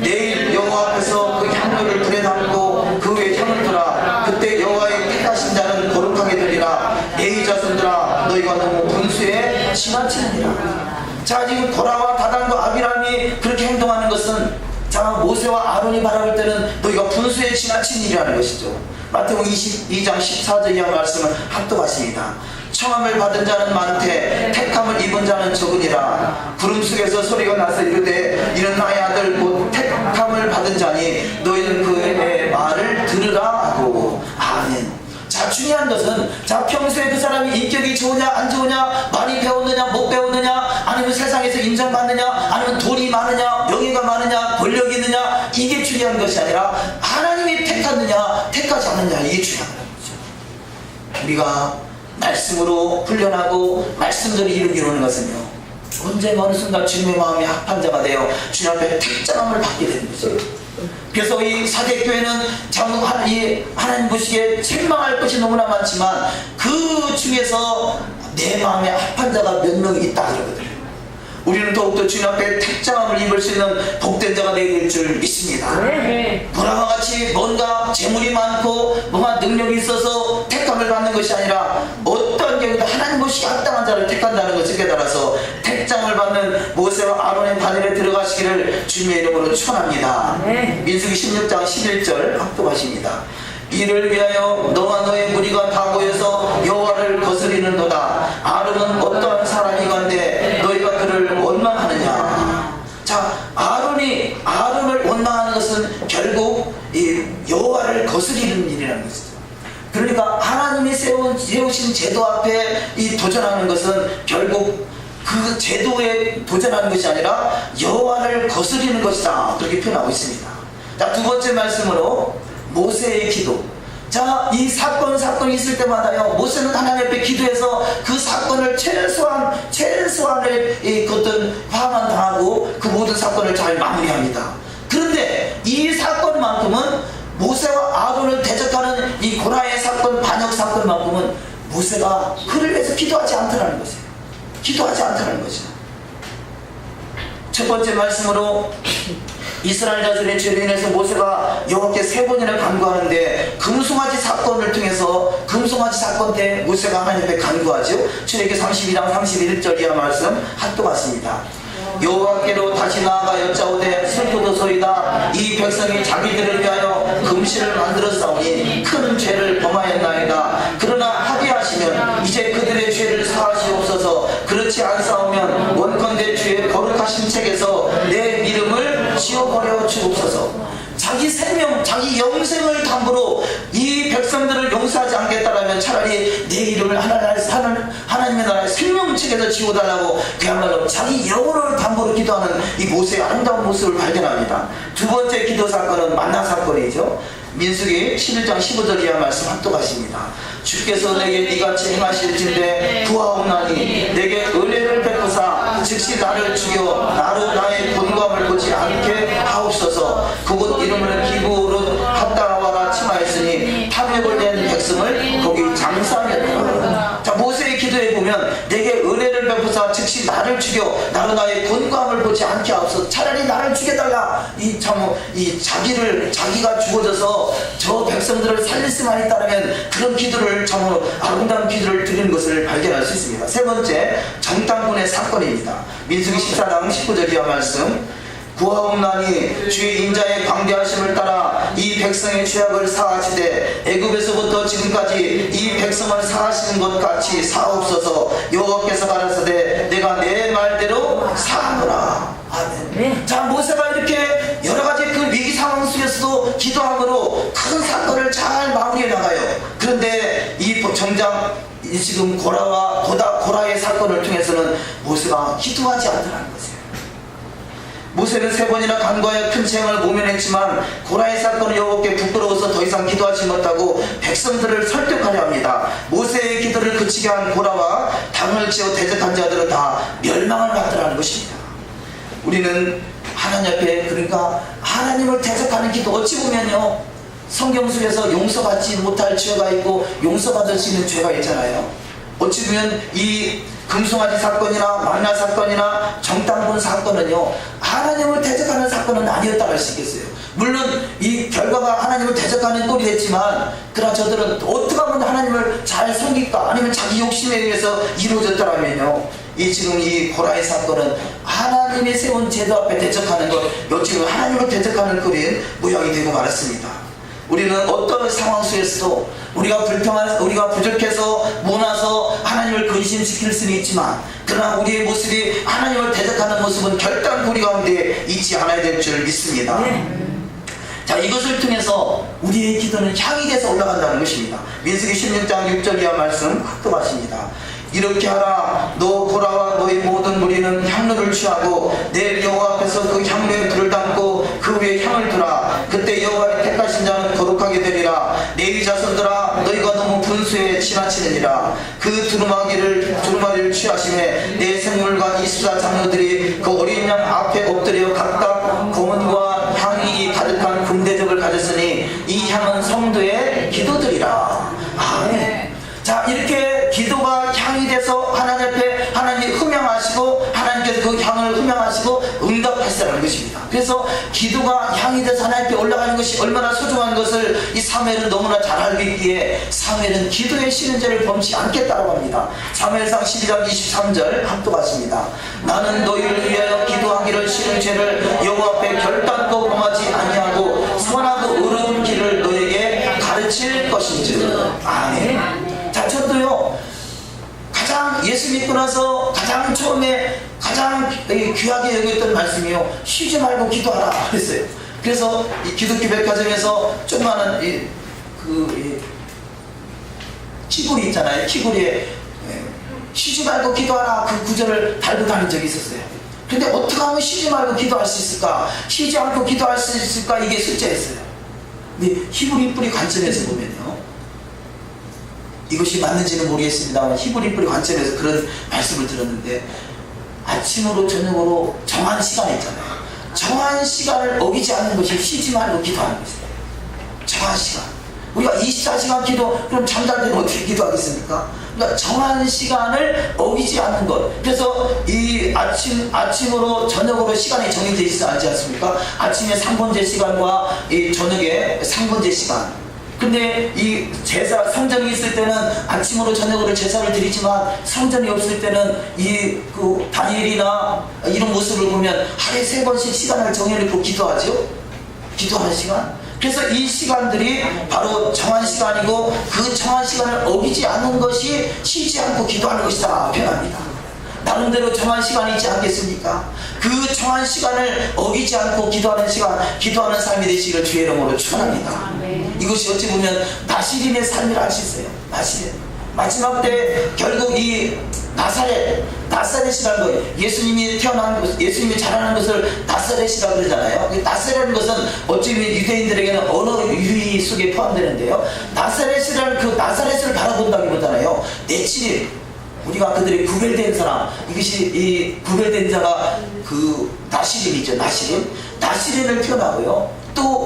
내일 여호와 앞에서 그 향료를 불에 담고 그 위에 향을 두라. 그때 여호와의 택하신 자는 거룩하게 되리라. 내 자손들아, 너희가 너무 분수에 지나치느니라. 자, 지금 고라와 다단과 아비람이 그렇게 행동하는 것은, 자, 모세와 아론이 바라볼 때는 너희가 분수에 지나친 일이라는 것이죠. 마태복음 22장 14절 이하 말씀을 합독하십니다. 청함을 받은 자는 많되 택함을 입은 자는 적으니라. 구름 속에서 소리가 나서 이르되, 이는 나의 아들 곧 택함을 받은 자니 너희는 그의 말을 들으라 하고. 아멘. 자, 중요한 것은, 자, 평소에 그 사람이 인격이 좋으냐 안 좋으냐, 많이 배웠느냐 못 배웠느냐, 아니면 세상에서 인정받느냐, 아니면 돈이 많으냐 명예가 많으냐 권력이 있느냐, 이게 중요한 것이 아니라 하나님의 택하느냐 택하지 않느냐, 이게 중요한 거죠. 우리가 말씀으로 훈련하고 말씀대로 이루는 것은요, 언젠가 어느 순간 주님의 마음이 합한 자가 되어 주님 앞에 택장함을 받게 되는 거죠. 그래서 이 사대교회는 참 하나님 보시기에 책망할 것이 너무나 많지만 그 중에서 내 마음에 합한 자가 몇 명이 있다 그러거든요. 우리는 더욱더 주님 앞에 택장함을 입을 수 있는 복된 자가 되어야 될 줄 믿습니다. 보라와 같이 뭔가 재물이 많고 뭔가 능력이 있어서 택함을 받는 것이 아니라 어떤 경우도 하나님 보시기에 합당한 자를 택한다는 것을 깨달아서 택장을 받는 모세와 아론의 바늘에 들어가시기를 주님의 이름으로 축원합니다. 민수기 16장 11절 합독하십니다. 이를 위하여 너와 너의 무리가 다 모여서 여호와를 거스리는도다. 아론은 어떠한 사람이건데 너희가 그를 원망하느냐. 자, 아론을 원망하는 것은 결국 이 여호와를 거스리는 일이라는 것이죠. 그러니까 하나님이 세우신 제도 앞에 이 도전하는 것은 결국 그 제도에 도전하는 것이 아니라 여호와를 거스리는 것이다, 그렇게 표현하고 있습니다. 자, 두 번째 말씀으로 모세의 기도. 자, 이 사건이 있을 때마다요, 모세는 하나님 앞에 기도해서 그 사건을 최소한의 어떤 화만 당하고 그 모든 사건을 잘 마무리합니다. 그런데 이 사건만큼은 모세와 아론을 대적하는 이 고라의 사건, 반역 사건만큼은 모세가 그를 위해서 기도하지 않더라는 것이에요. 기도하지 않더라는 거죠. 첫 번째 말씀으로 이스라엘 자손의 죄로 인해서 모세가 여호와께 3번이나 간구하는데 금송아지 사건을 통해서 금송아지 사건 때 모세가 하나님 앞에 간구하죠. 출애굽기 32장 31절 이하 말씀 합독하십니다. 여호와께로 다시 나아가 여짜오되 슬프도소이다. 이 백성이 자기들을 위하여 금실을 만들었사오니 큰 죄를 범하였나이다. 그러나 합의하시면 이제 그들의 죄를 사하시옵소서. 그렇지 않사오면 원컨대 주의 거룩하신 책에서 내 이름을 지워버려 주옵소서. 자기 생명, 자기 영생을 담보로 이 백성들을 용서하지 않겠다라면 차라리 내 이름을 하나님의 나라의 생명책에서 지워달라고 그야말로 자기 영혼을 담보로 기도하는 이 모세의 아름다운 모습을 발견합니다. 두 번째 기도 사건은 만나 사건이죠. 민수기 11장 15절 이하 말씀 합독하십니다. 주께서 내게 이같이 행하실진대 구하옵나니 내게 은혜를 베푸사 즉시 나를 죽여 나로 나의 본감을 보지 않게 하옵소서. 그곳 이름을 기브로 합다와라 치마했으니 탐욕을 낸 백성을 거기 장사하였더라. 자, 모세의 기도에 보면 내게 은혜를 베푸사 즉시 나를 죽여 나로 나의 본감을 보지 않게 하옵소서. 차라리 나를 죽여달라. 자기가 죽어져서 저 백성들을 살릴 수만 있다면 그런 기도를 참으로 아름다운 기도를 드리는 것을 발견할 수 있습니다. 세 번째, 정탐꾼의 사건입니다. 민수기 14장 19절 이하 말씀. 구하옵나니 주의 인자의 광대하심을 따라 이 백성의 죄악을 사하시되 애굽에서부터 지금까지 이 백성을 사하시는 것 같이 사옵소서. 여호와께서 가라사대 내가 내 말대로 사하노라. 아멘. 자, 모세가 이렇게 여러가지 그 위기 상황 속에서도 기도함으로 큰 사건을 잘 마무리해 나가요. 그런데 이 정작 지금 고라의 사건을 통해서는 모세가 기도하지 않더라는 거죠. 모세는 3번이나 간구하여 큰 재앙을 모면했지만 고라의 사건은 여호와께 부끄러워서 더 이상 기도하지 못하고 백성들을 설득하려 합니다. 모세의 기도를 그치게 한 고라와 당을 지어 대적한 자들은 다 멸망을 받더라는 것입니다. 우리는 하나님 앞에, 그러니까 하나님을 대적하는 기도, 어찌 보면요 성경 속에서 용서받지 못할 죄가 있고 용서받을 수 있는 죄가 있잖아요. 어찌 보면 이 금송아지 사건이나 만나 사건이나 정탐꾼 사건은요 하나님을 대적하는 사건은 아니었다고 할 수 있겠어요. 물론 이 결과가 하나님을 대적하는 꼴이 됐지만 그러나 저들은 어떻게 하면 하나님을 잘 섬길까, 아니면 자기 욕심에 의해서 이루어졌더라면요 지금 이 고라의 사건은 하나님이 세운 제도 앞에 대적하는 것, 지금 하나님을 대적하는 꼴인 모양이 되고 말았습니다. 우리는 어떤 상황 속에서도 우리가 부족해서 모나서 하나님을 근심시킬 수는 있지만 그러나 우리의 모습이 하나님을 대적하는 모습은 결단 우리 가운데 있지 않아야 될 줄 믿습니다. 자, 이것을 통해서 우리의 기도는 향이 돼서 올라간다는 것입니다. 민수기 16장 6절 이하 말씀 합독하십니다. 이렇게 하라. 너 고라와 너의 모든 무리는 향로를 취하고 내 여호와 앞에서 그 향로에 불을 담고 그 위에 향을 두라. 그때 여호와의 택하신 자는 거룩하게 되리라. 레위 자손들아 너희가 너무 분수에 지나치느니라. 그 두루마리를 취하심에 내 생물과 24장로들이 그 어린 양 앞에 엎드려 각각 검은과 향이 가득한 금대접을 가졌으니 이 향은 성도의 기도들이라. 아멘. 자, 이렇게 기도가 향이 돼서 하나님 앞에 하나님이 흠양하시고 하나님께서 그 향을 흠양하시고 응답하시라는 것입니다. 그래서 기도가 향이 돼서 하나님 앞에 올라가는 것이 얼마나 소중한 것을 이 사무엘은 너무나 잘 알고 있기에 사무엘은 기도에 쉬는 죄를 범치 않겠다고 합니다. 사무엘상 12장 23절 합독하십니다. 나는 너희를 위하여 기도하기를 싫은 죄를 여호와 앞에 결단코 범하지 아니하고 선하고 의로운 길을 너에게 가르칠 것인즉. 아멘. 자, 저도요 가장 예수 믿고 나서 가장 처음에 가장 귀하게 여겼던 말씀이요, 쉬지 말고 기도하라 그랬어요. 그래서 이 기독교 백화점에서 조그마한 키구리 있잖아요. 키구리에 쉬지 말고 기도하라 그 구절을 달고 다닌 적이 있었어요. 근데 어떻게 하면 쉬지 말고 기도할 수 있을까, 쉬지 않고 기도할 수 있을까, 이게 숙제였어요. 근데 히브리 뿌리 관점에서 보면요, 이것이 맞는지는 모르겠습니다만 히브리 뿌리 관점에서 그런 말씀을 들었는데, 아침으로 저녁으로 정한 시간이 있잖아요. 정한 시간을 어기지 않는 것이 쉬지 말고 기도하는 것이에요. 정한 시간. 우리가 24시간 기도, 그럼 잠잘 때는 어떻게 기도하겠습니까? 그러니까 정한 시간을 어기지 않는 것. 그래서 이 아침으로 저녁으로 시간이 정해져 있지 않습니까? 아침에 상번제 시간과 이 저녁에 상번제 시간. 근데 이 제사, 성전이 있을 때는 아침으로 저녁으로 제사를 드리지만 성전이 없을 때는 다니엘이나 이런 모습을 보면 하루에 3번씩 시간을 정해놓고 기도하죠. 기도하는 시간. 그래서 이 시간들이 바로 정한 시간이고, 그 정한 시간을 어기지 않는 것이 쉬지 않고 기도하는 것이다 표현합니다. 나름대로 정한 시간이 있지 않겠습니까? 그 정한 시간을 어기지 않고 기도하는 시간, 기도하는 삶이 되시기를 주의 이름으로 축원합니다. 이것이 어찌 보면 나시린의 삶이라 할 수 있어요. 나시린. 마지막 때 결국 이 나사렛이라는 거예요. 예수님이 자라는 것을 나사렛이라고 그러잖아요. 나사렛이라는 것은 어찌 보면 유대인들에게는 언어 유희 속에 포함되는데요, 나사렛이라는 그 나사렛을 바라본다기보다는요, 내치린, 우리가 그들이 구별된 사람, 이것이 이 구별된 자가 그 나시린이죠. 나시린을 표현하고요, 또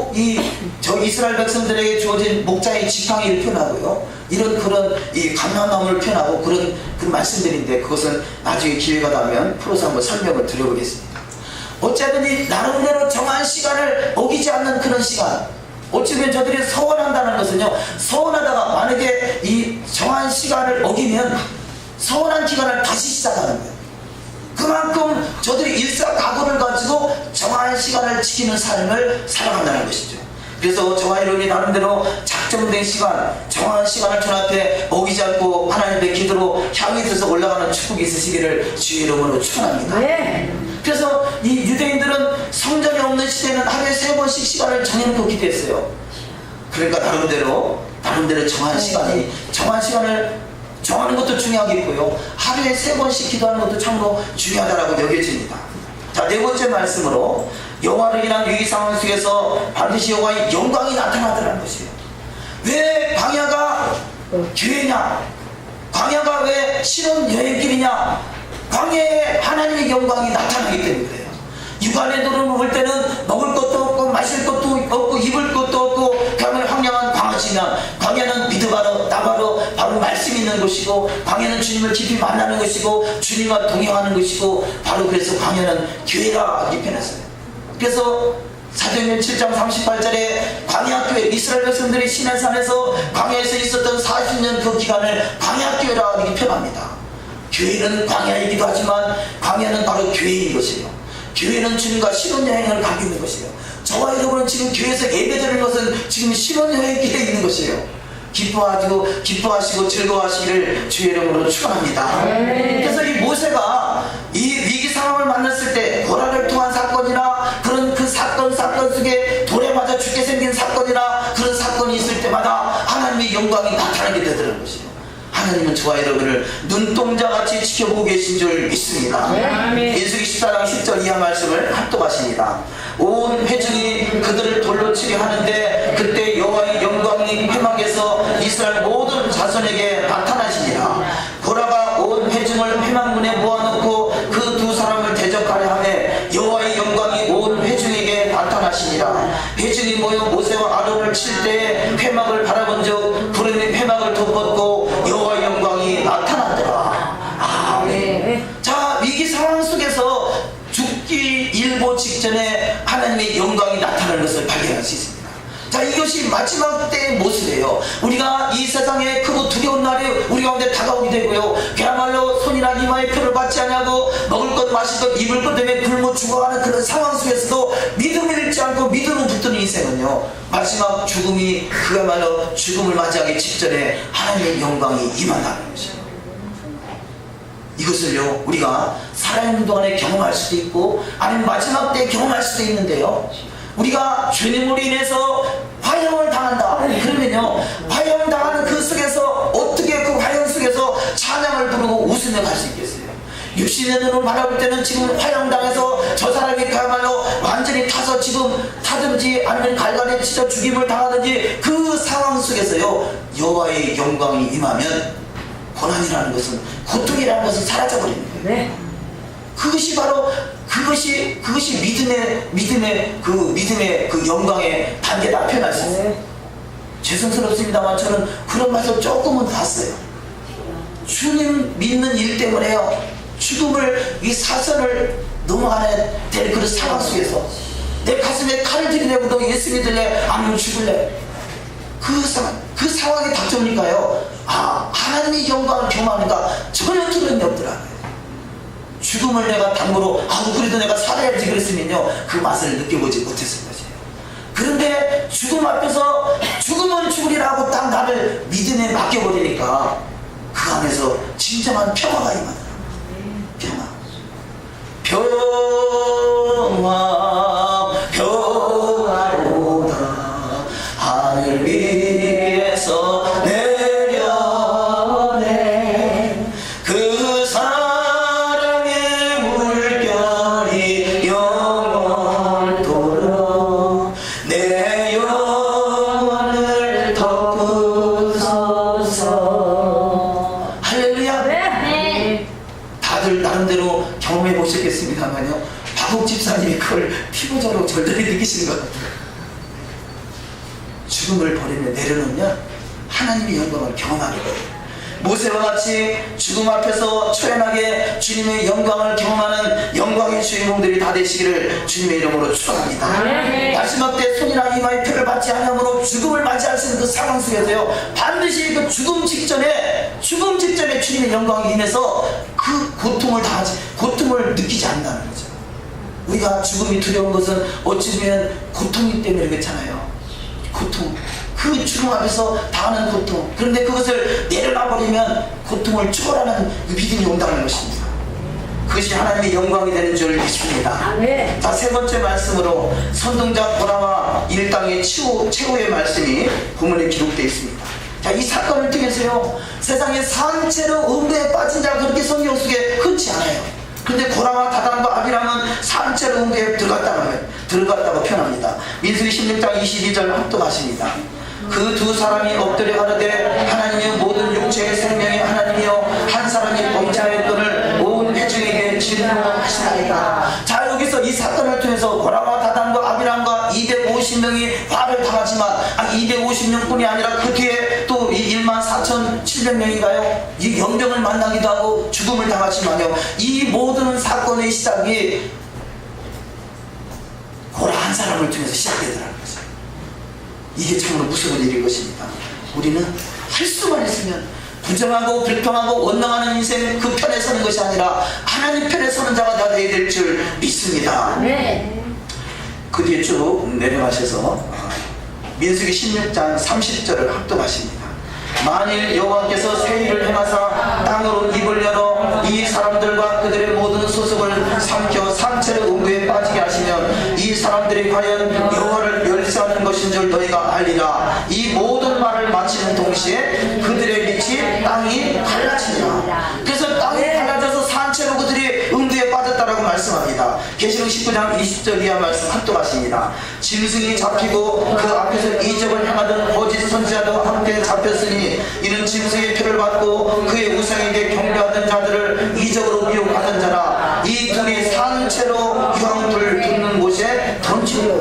저 이스라엘 백성들에게 주어진 목자의 지팡이를 표현하고요, 이런 그런 이 감람나무를 표현하고 그런 말씀들인데, 그것은 나중에 기회가 나면 풀어서 한번 설명을 드려보겠습니다. 어쨌든 이 나름대로 정한 시간을 어기지 않는 그런 시간, 어쩌면 저들이 서원한다는 것은요, 서원하다가 만약에 이 정한 시간을 어기면 서원한 기간을 다시 시작하는 거예요. 그만큼 저들이 일사각오를 가지고 정한 시간을 지키는 삶을 살아간다는 것이죠. 그래서 저와 여러분이 나름대로 작정된 시간, 정한 시간을 주 앞에 어기지 않고 하나님의 기도로 향이 돼서 올라가는 축복이 있으시기를 주의 이름으로 축원합니다. 네. 그래서 이 유대인들은 성전이 없는 시대는 하루에 3번씩 시간을 정해놓고 기도했어요. 그러니까 나름대로 정한 시간이, 정한 시간을 정하는 것도 중요하겠고요, 하루에 3번씩 기도하는 것도 참으로 중요하다고 여겨집니다. 자, 4번째 말씀으로 여호와를 인한 위기 상황 속에서 반드시 여호와의 영광이 나타나더라는 것이에요. 왜 광야가 교회냐? 광야가 왜 신혼 여행길이냐? 광야에 하나님의 영광이 나타나기 때문에 그래요. 육안의 눈으로 볼 때는 먹을 것도 없고 마실 것도 없고 입을 것도 없고, 그러면 황량한 광야지만 광야는 믿음바로 나바로 바로 말씀이 있는 것이고, 광야는 주님을 깊이 만나는 것이고 주님과 동행하는 것이고, 바로 그래서 광야는 교회라 이렇게 표현했어요. 그래서 사도행전 7장 38절에 광야교회, 이스라엘 백성들이 시내산에서 광야에서 있었던 40년 그 기간을 광야교회라 이렇게 표현합니다. 교회는 광야이기도 하지만 광야는 바로 교회인 것이에요. 교회는 주님과 신혼여행을 가고 있는 것이에요. 저와 여러분은 지금 교회에서 예배드리는 것은 지금 신혼여행길에 있는 것이에요. 기뻐하시고 즐거워하시기를 주의 이름으로 축원합니다. 그래서 이 모세가 이 위기 상황을 만났을 때, 고라를 통한 사건이나 그런 그 사건 속에 돌에 맞아 죽게 생긴 사건이나 그런 사건이 있을 때마다 하나님의 영광이 나타나게 되더라는 것이에요. 하나님은 저와 여러분을 눈동자같이 지켜보고 계신 줄 믿습니다. 민수기 14장 10절 이하 말씀을 합독하십니다. 온 회중이 그들을 돌로 치려 하는데 그때 여호와의 영광이 회막에서 이스라엘 모든 자손에게 나타나시니라. 보라가 온 회중을 회막문에 모아놓고 그 두 사람을 대적하려 하매 여호와의 영광이 온 회중에게 나타나시니라. 회중이 모여 모세와 아론을 칠 때에 회막을 바라본즉 구름이 회막을 덮었고 여호와의 영광이 나타나더라. 아멘. 자, 위기 상황 속에서 죽기 일보 직전에 하나님의 영광이 나타나는 것을 발견할 수 있습니다. 자, 이것이 마지막 때의 모습이에요. 우리가 이 세상에 크고 두려운 날이 우리 가운데 다가오게 되고요, 그야말로 손이나 이마에 표를 받지 않냐고 먹을 것 마실 것 입을 것 때문에 굶어 죽어가는 그런 상황 속에서도 믿음을 잃지 않고 믿음을 붙드는 인생은요, 마지막 죽음이 그야말로 죽음을 맞이하기 직전에 하나님의 영광이 임한다는 것이에요. 이것을요, 우리가 살아있는 동안에 경험할 수도 있고 아니면 마지막 때 경험할 수도 있는데요, 우리가 주님으로 인해서 화형을 당한다 그러면요, 화형 당하는 그 속에서 어떻게 그 화형 속에서 찬양을 부르고 웃으며 갈 수 있겠어요? 육신의 눈으로 바라볼 때는 지금 화형 당해서 저 사람이 그야말로 완전히 타서 지금 타든지 아니면 갈갈에 치져 죽임을 당하든지 그 상황 속에서요, 여호와의 영광이 임하면 고난이라는 것은, 고통이라는 것은 사라져버립니다. 네. 그것이 바로 그것이 믿음의 그 영광의 단계다 표현할 수 있어요. 네. 죄송스럽습니다만 저는 그런 맛을 조금은 봤어요. 주님 믿는 일 때문에요, 죽음을, 이 사선을 넘어가야 될 그런 상황 속에서 내 가슴에 칼을 들이대고 너 예수 믿을래? 아니면 죽을래? 그 상황에 닥쳐오니까요, 하나님의 영광을 경험하니까 전혀 두려움이 없더라고요. 죽음을 내가 당부로 그래도 내가 살아야지 그랬으면요, 그 맛을 느껴보지 못했을 것이에요. 그런데 죽음 앞에서 죽음은 죽으리라고 딱 나를 믿음에 맡겨버리니까 그 안에서 진정한 평화가 임하더라고요. 평화로다 하늘 위에서 내려내 그 사랑의 물결이 영원토록 내 영혼을 덮으소서. 할렐루야. 네. 다들 나름대로 경험해 보셨겠습니다만요, 박욱 집사님이 그걸 피부적으로 절절히 느끼시는 것 같아요. 죽음을 버리며 내려놓으면 하나님의 영광을 경험하게 돼요. 모세와 같이 죽음 앞에서 초연하게 주님의 영광을 경험하는 영광의 주인공들이 다 되시기를 주님의 이름으로 축원합니다. 마지막 때 손이나 이마에 표를 받지 않으므로 죽음을 맞이할 수 있는 그 상황 속에서요, 반드시 그 죽음 직전에 주님의 영광이 임해서 그 고통을 느끼지 않는다는 거죠. 우리가 죽음이 두려운 것은 어찌 보면 고통이기 때문에 그렇잖아요. 고통, 그 죽음 앞에서 당하는 고통, 그런데 그것을 내려놔버리면 고통을 초월하는 믿음이 온다는 것입니다. 그것이 하나님의 영광이 되는 줄 믿습니다. 자, 세 번째 말씀으로 선동자 보라와 일당의 최후의 말씀이 본문에 기록되어 있습니다. 자, 이 사건을 통해서요, 세상에 산채로 음부에 빠진 자가 그렇게 성경 속에 흔치 않아요. 근데 고라와 다단과 아비람은 산채로 음부에 들어갔다고 표현합니다. 민수기 16장 22절 합독하십니다. 그 두 사람이 엎드려 가르되 하나님의 모든 육체의 생명이 하나님이여 한 사람이 범죄하였거늘 온 회중에게 진노하시나이다. 자, 여기서 이 사건을 통해서 고라와 다단과 아비람과 250명이 화를 당하지만 250명뿐이 아니라 그 뒤에 또 이 14,700명인가요? 이 영병을 만나기도 하고 죽음을 당하지만요, 이 모든 사건의 시작이 고라 한 사람을 통해서 시작되더라는 거죠. 이게 참으로 무서운 일인 것입니다. 우리는 할 수만 있으면 부정하고 불평하고 원망하는 인생 그 편에 서는 것이 아니라 하나님 편에 서는 자가 되어야 될 줄 믿습니다. 그 뒤에 쭉 내려가셔서 민수기 16장 30절을 합독하십니다. 만일 여호와께서 새 일을 행하사 땅으로 입을 열어 이 사람들과 그들의 모든 소속을 삼켜 산채로 음부에 빠지게 하시면 이 사람들이 과연 여호와를 멸시하는 것인 줄 너희가 알리라. 이 모든 말을 마치는 동시에 그들의 빛이 땅이 갈라지니라. 그래서 땅이 갈라져서 산채로 그들이 음부에 빠졌다라고 말씀합니다. 계시록 19장 20절 이하 말씀 합독하십니다. 짐승이 잡히고 그 앞에서 이적을 행하던 거짓 선지자도 함께 잡혔으니 이는 짐승의 표를 받고 그의 우상에게 경배하던 자들을 이적으로 미혹하던 자라. 이 둘이 산채로 유황불 듣는 곳에 던지려.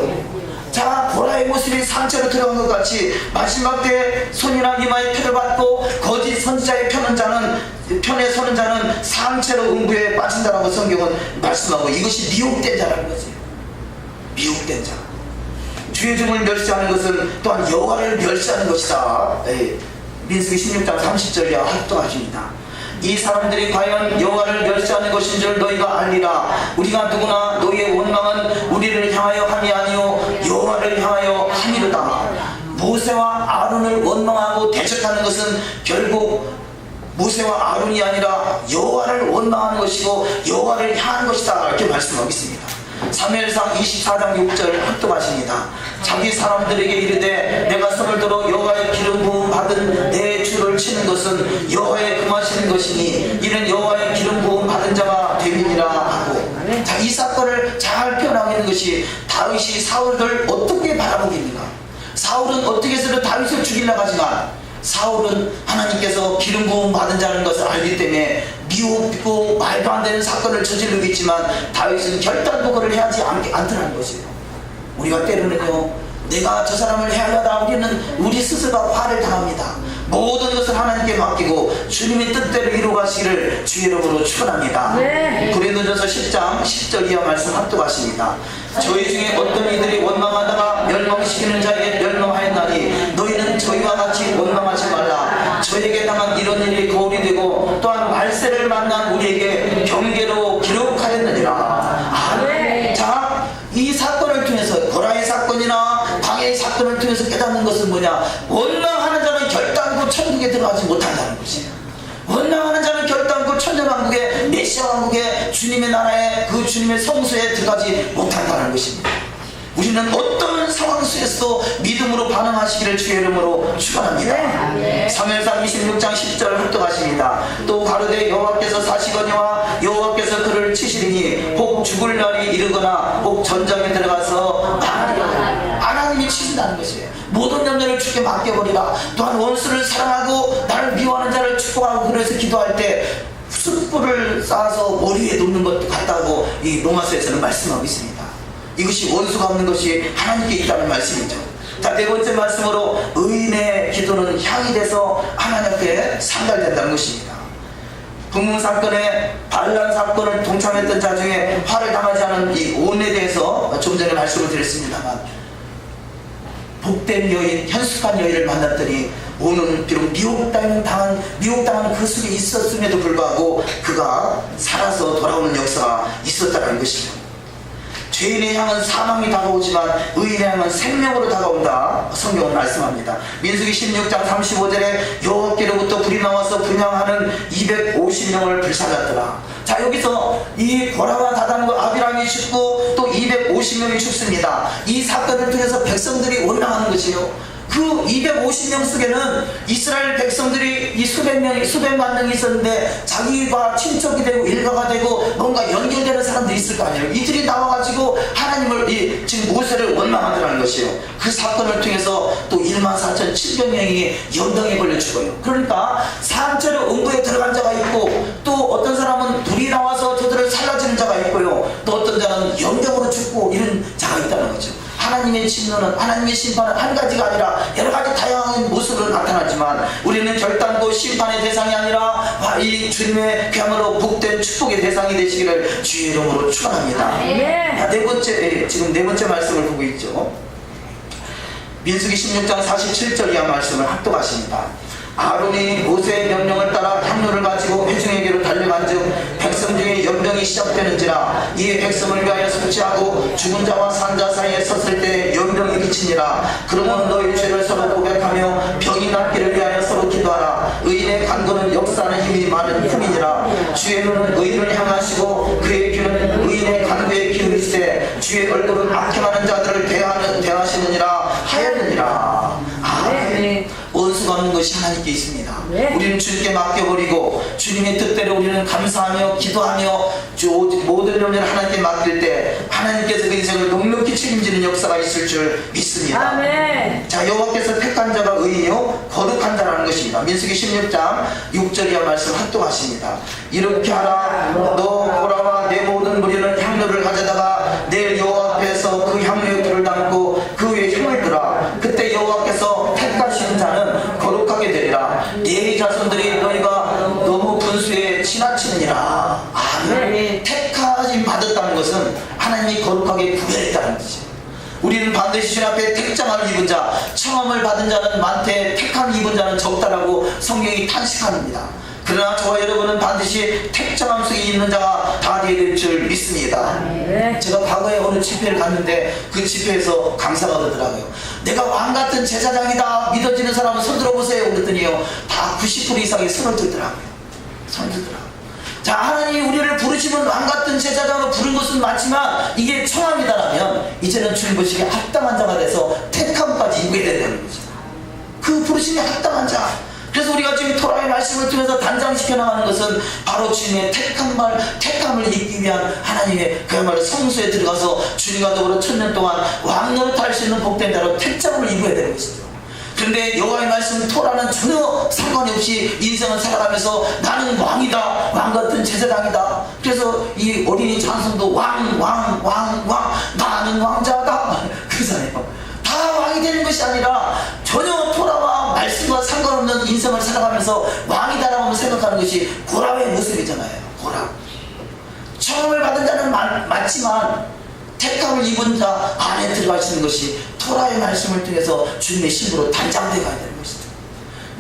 자, 보라의 모습이 산채로 들어간 것 같이 마지막 때에 손이나 이마에 표를 받고 거짓 선지자의 편에 서는 자는 산채로 음부에 빠진다라고 성경은 말씀하고, 이것이 미혹된 자라는 거지. 미혹된 자. 주의 종을 멸시하는 것은 또한 여호와를 멸시하는 것이다. 민수기 16장 30절 이하 합독하십니다. 이 사람들이 과연 여호와를 멸시하는 것인 줄 너희가 알리라. 우리가 누구나 너희의 원망은 우리를 향하여 함이 아니요 여호와를 향하여 함이로다. 모세와 아론을 원망하고 대적하는 것은 결국 모세와 아론이 아니라 여호와를 원망하는 것이고 여호와를 향하는 것이다, 이렇게 말씀하고 있습니다. 사무엘상 24장 6절 합독하십니다. 자기 사람들에게 이르되 내가 손을 들어 여호와의 기름 부음 받은 내 주를 치는 것은 여호와의 금하시는 것이니 이는 여호와의 기름 부음 받은 자가 되리니라 하고, 자, 이 사건을 잘 표현하고 있는 것이 다윗이 사울을 어떻게 바라보겠는가. 사울은 어떻게 해서든 다윗을 죽이려고 하지만 사울은 하나님께서 기름 부음 받은 자라는 것을 알기 때문에 미혹고 말도 안 되는 사건을 저지르고 있지만 다윗은 결단도 그를 해야지 않더라는 것이에요. 우리가 때로는요, 내가 저 사람을 해하려다 우리 스스로가 화를 당합니다. 모든 것을 하나님께 맡기고 주님의 뜻대로 이루어가시기를 주의 이름으로 축원합니다. 고린도전서 10장 10절 이하 말씀 합독하십니다. 저희 중에 어떤 이들이 원망하다가 멸망시키는 자에게 멸망하였나니 너희는 저희와 같이 원망하지 말라. 저에게 당한 이런 일이 거울이 되고 또한 말세를 만난 우리에게 경계로 기록하였느니라. 자, 이 사건을 통해서 고라의 사건이나 방해의 사건을 통해서 깨닫는 것은 뭐냐? 원망하는 자는 결단코 천국에 들어가지 못한다는 것이에요. 원망하는 자는 결단코 천년왕국의 메시아 왕국의 주님의 나라에, 그 주님의 성소에 들어가지 못한다는 것입니다. 우리는 어떤 상황 속에서도 믿음으로 반응하시기를 주의 이름으로 축원합니다. 사무엘상 26장 10절 합독하십니다. 또 가로되 여호와께서 사시거니와 여호와께서 그를 치시리니 혹 죽을 날이 이르거나 혹 전장에 들어가서 하나님이 치신다는 것이에요. 모든 염려를 주께 맡겨버리라. 또한 원수를 사랑하고 나를 미워하는 자를 축복하고, 그래서 기도할 때 숯불을 쌓아서 머리 위에 놓는 것 같다고 이 로마서에서는 말씀하고 있습니다. 이것이 원수가 없는 것이 하나님께 있다는 말씀이죠. 자, 네 번째 말씀으로 의인의 기도는 향이 돼서 하나님 앞에 상달된다는 것입니다. 분문 사건에 반란 사건을 동참했던 자 중에 화를 당하지 않은 이 온에 대해서 좀 전에 말씀을 드렸습니다만, 복된 여인, 현숙한 여인을 만났더니 오는 비록 미혹당한 그 속에 있었음에도 불구하고 그가 살아서 돌아오는 역사가 있었다는 것이죠. 죄인의 향은 사망이 다가오지만 의인의 향은 생명으로 다가온다, 성경은 말씀합니다. 민수기 16장 35절에 여호와께로부터 불이 나와서 분향하는 250명을 불살랐더라. 자, 여기서 이 고라와 다단과 아비람이 죽고 또 250명이 죽습니다. 이 사건을 통해서 백성들이 원망하는 것이요, 그 250명 속에는 이스라엘 백성들이 이 수백만 명이 있었는데 자기가 친척이 되고 일가가 되고 뭔가 연결되는 사람들이 있을 거 아니에요. 이들이 나와가지고 하나님을 지금 모세를 원망하더라는 것이에요. 그 사건을 통해서 또 14,700명이 연병에 걸려 죽어요. 그러니까 산채로 음부에 들어간 자가 있고, 또 어떤 사람은 불이 나와서 저들을 살라지는 자가 있고요, 또 어떤 자는 연병으로 죽고 이런 자가 있다는 거죠. 하나님의 진노는, 하나님의 심판은 한 가지가 아니라 여러 가지 다양한 모습으로 나타나지만 우리는 결단코 심판의 대상이 아니라 이 주님의 그야말로 복된 축복의 대상이 되시기를 주의 이름으로 축원합니다. 지금 네 번째 말씀을 보고 있죠. 민수기 16장 47절 이하 말씀을 합독하십니다. 아론이 모세의 명령을 따라 향로를 가지고 회중에게로 달려간즉 백성 중에 연병이 시작되는지라. 이에 백성을 위하여 속죄하고 죽은 자와 산 자 사이에 섰을 때 연병이 그치니라. 그러면 너희 죄를 서로 고백하며 병이 낫기를 위하여 서로 기도하라. 의인의 간구는 역사하는 힘이 많은 힘이니라. 주의 눈은 의인을 향하시고 그의 귀는 의인의 간구에 기울이시되 주의 얼굴은 악행하는 수가 없는 것이 하나님께 있습니다. 네. 우리는 주님께 맡겨버리고 주님의 뜻대로 우리는 감사하며 기도하며 모든 영역을 하나님께 맡길 때 하나님께서 그 인생을 넉넉히 책임지는 역사가 있을 줄 믿습니다. 아멘. 자, 여호와께서 택한 자가 의인이요 거룩한 자라는 것입니다. 민수기 16장 6절 이하 말씀 합독하십니다. 이렇게 하라. 너 보라와 내 모든 무리는 향로를 가져다가 내일 여호와 앞에서 그 향로에 불을 담고 그 위에 향을 두라. 그때 여호와께서 택하신 자는 거룩하게 되리라. 네 자손들이 너희가 너무 분수에 지나치느니라. 아멘. 택하심 받았다는 것은 하나님이 거룩하게 구별했다는 거죠. 우리는 반드시 주님 앞에 택장을 입은 자, 청함을 받은 자는 많되 택함 입은 자는 적다라고 성경이 탄식합니다. 그러나 저와 여러분은 반드시 택장함 속에 있는 자가 다 되어야 될 줄 믿습니다. 네. 제가 과거에 어느 집회를 갔는데 그 집회에서 강사가 그러더라고요. 내가 왕같은 제사장이다 믿어지는 사람은 손 들어보세요 그랬더니요 다 90% 이상의 손을 들더라고요. 손 들더라고요. 자, 하나님이 우리를 부르시면 왕같은 제사장으로 부른 것은 맞지만 이게 청함이다라면 이제는 주님 보시기에 합당한 자가 돼서 택함까지 입게 된다는 거죠. 그 부르심에 합당한 자. 그래서 우리가 지금 토라의 말씀을 통해서 단장시켜 나가는 것은 바로 주님의 택함을 입기 위한 하나님의 그야말로 성소에 들어가서 주님과 더불어 1000년 동안 왕노릇 할 수 있는 복된 자로 택장을 입어야 되는 것이죠. 그런데 여호와의 말씀 토라는 전혀 상관이 없이 인생을 살아가면서 나는 왕이다, 왕같은 제사장이다. 그래서 이 어린이 찬송도 왕 나는 왕자다 그러잖아요. 다 왕이 되는 것이 아니라 전혀 토라와 말씀과 상관없는 인생을 살아가면서 왕이다라고 생각하는 것이 고라의 모습이잖아요. 고라. 청함을 받은 자는 맞지만 택함을 입은 자 안에 들어갈 수 있는 것이 토라의 말씀을 통해서 주님의 신부로 단장되어 가야 되는 것이다.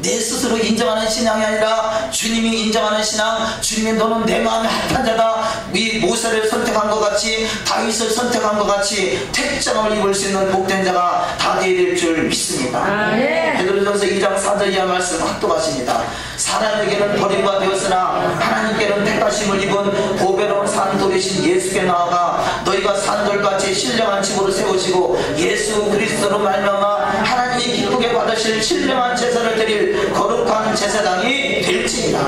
내 스스로 인정하는 신앙이 아니라 주님이 인정하는 신앙, 주님이 너는 내 마음에 합한 자다. 이 모세를 선택한 것 같이 다윗을 선택한 것 같이 택장을 입을 수 있는 복된 자가 다 되어야 될 줄 믿습니다. 베드로전서 2장 4절 이하 말씀 합독하십니다. 사람에게는 버림과 되었으나 하나님께는 택하심을 입은 보배로운 산돌이신 예수께 나아가 너희가 산돌같이 신령한 집으로 세우시고 예수 그리스도로 말미암아 하나님이 기쁘게 받으실 신령한 제사를 드릴 거룩한 제사장이 될지니라.